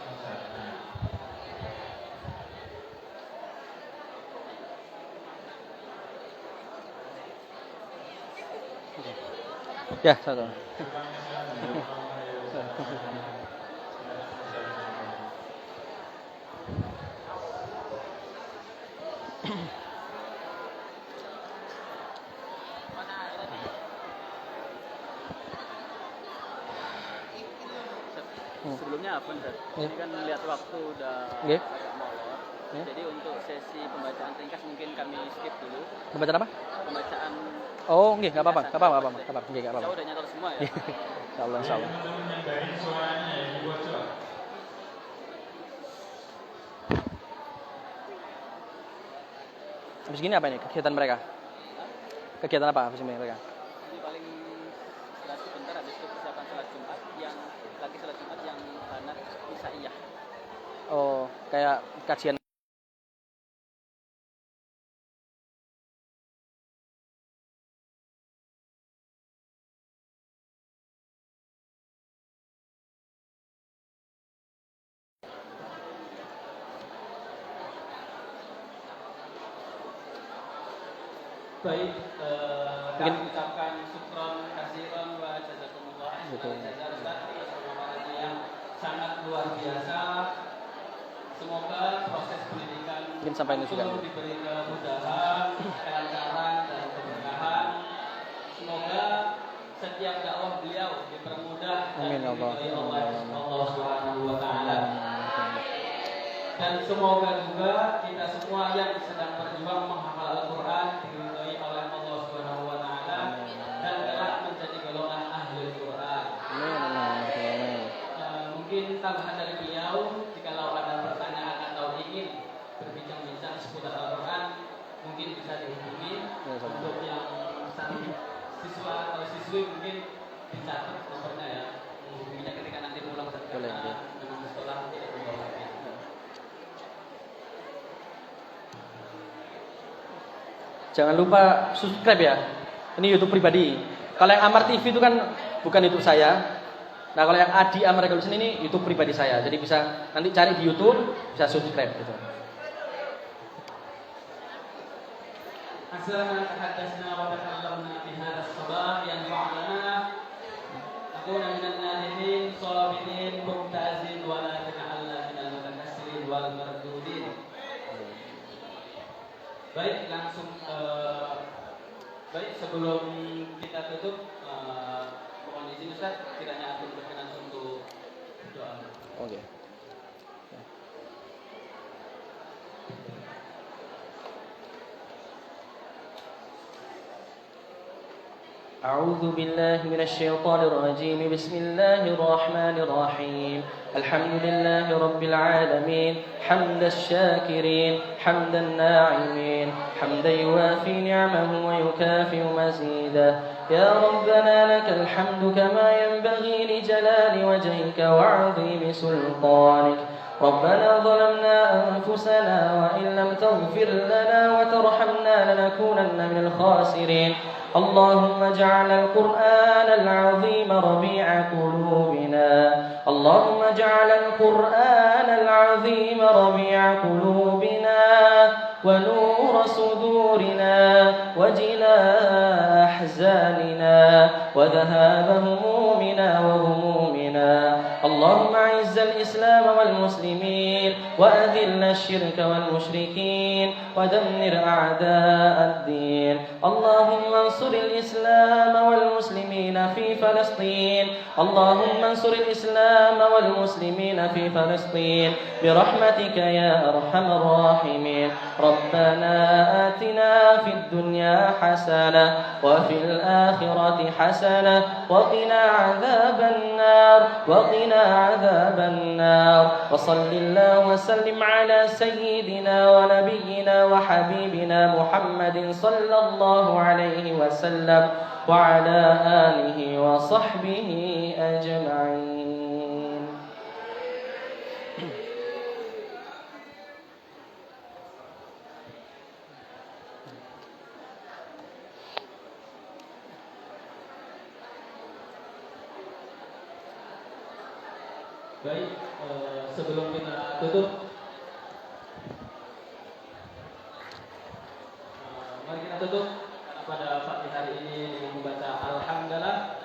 Ya, satu. Sebelumnya apa Ustaz? Ini kan lihat waktu udah Oke. agak molor. Jadi untuk sesi pembacaan ringkas mungkin kami skip dulu. Pembacaan apa? Pembacaan Oh, nggih, enggak apa-apa. Enggak apa-apa, enggak apa-apa. Nggih, enggak saya apa-apa. udah nyator semua ya. Insyaallah, insyaallah. Teman-teman yang dari suaranya ya dibocor. Habis gini apa ini kegiatan mereka? Kegiatan apa habis ini mereka? Ini paling sebentar habis itu persiapan sholat Jumat yang lagi sholat Jumat yang banat Isaiyah. Oh, kayak kajian. Baik, Mungkin- kami ucapkan syukron kasiron wa jazakumullah Betul. yang sangat luar biasa. Semoga proses pendidikan Mungkin sampai ini juga. itu diberi kemudahan, kelancaran dan keberkahan. Semoga setiap dakwah beliau dipermudah dan Amin, ya Allah. diridhoi Allah Subhanahu wa taala. Dan semoga juga kita semua yang sedang berjuang menghafal Al-Quran diridhoi oleh Allah Subhanahu wa taala dan kelak menjadi golongan ahli Quran. Amin. Mungkin tambahan dari beliau, jikalau ada pertanyaan atau ingin berbincang-bincang seputar Al-Quran, mungkin bisa dihubungi. Ya, sama. Untuk yang siswa atau siswi mungkin dicatat nomornya ya, menghubunginya ketika nanti pulang Boleh, karena ya. dengan sekolah tidak membawa HP. Jangan lupa subscribe ya. Ini YouTube pribadi. Kalau yang Amar TV itu kan bukan YouTube saya. Nah, kalau yang Adi Amar Revolution ini YouTube pribadi saya. Jadi bisa nanti cari di YouTube, bisa subscribe gitu. أحسن ما تحدثنا وتكلمنا في هذا الصباح ينفع لنا نكون من النادمين صابرين ممتازين ولا تجعلنا من المتكسرين والمردودين. Baik, langsung baik sebelum kita tutup mohon izin Ustaz kiranya aku berkenan untuk doa. Oke. أعوذ بالله من الشيطان الرجيم بسم الله الرحمن الرحيم الحمد لله رب العالمين حمد الشاكرين حمد الناعمين حمدا يوافي نعمه ويكافئ مزيده يا ربنا لك الحمد كما ينبغي لجلال وجهك وعظيم سلطانك ربنا ظلمنا أنفسنا وإن لم تغفر لنا وترحمنا لنكونن من الخاسرين اللهم اجعل القرآن العظيم ربيع قلوبنا اللهم اجعل القرآن العظيم ربيع قلوبنا ونور صدورنا وجلاء أحزاننا وذهاب همومنا وغمومنا اللهم أعز الإسلام والمسلمين وأذل الشرك والمشركين ودمر أعداء الدين. اللهم انصر الإسلام والمسلمين في فلسطين. اللهم انصر الإسلام والمسلمين في فلسطين برحمتك يا أرحم الراحمين. ربنا آتنا في الدنيا حسنة وفي الآخرة حسنة وقنا عذاب النار وصل الله وسلم على سيدنا ونبينا وحبيبنا محمد صلى الله عليه وسلم وعلى آله وصحبه أجمعين. Baik, sebelum kita tutup, mari kita tutup pada pagi hari ini dengan membaca Alhamdulillah.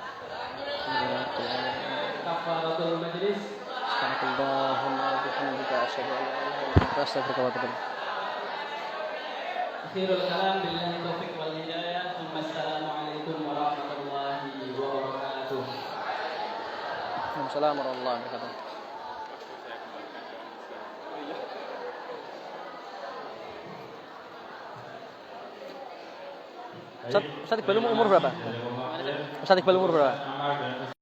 Kafaratul majlis. Subhanallahumma wa bihamdika asyhadu an la ilaha illa anta astaghfiruka wa atubu ilaik. Akhirul kalam billahi taufiq wal hidayah. Assalamualaikum warahmatullahi wabarakatuh. Waalaikumsalam warahmatullahi wabarakatuh. Ustaz Iqbal umur berapa? Ustaz Iqbal umur berapa?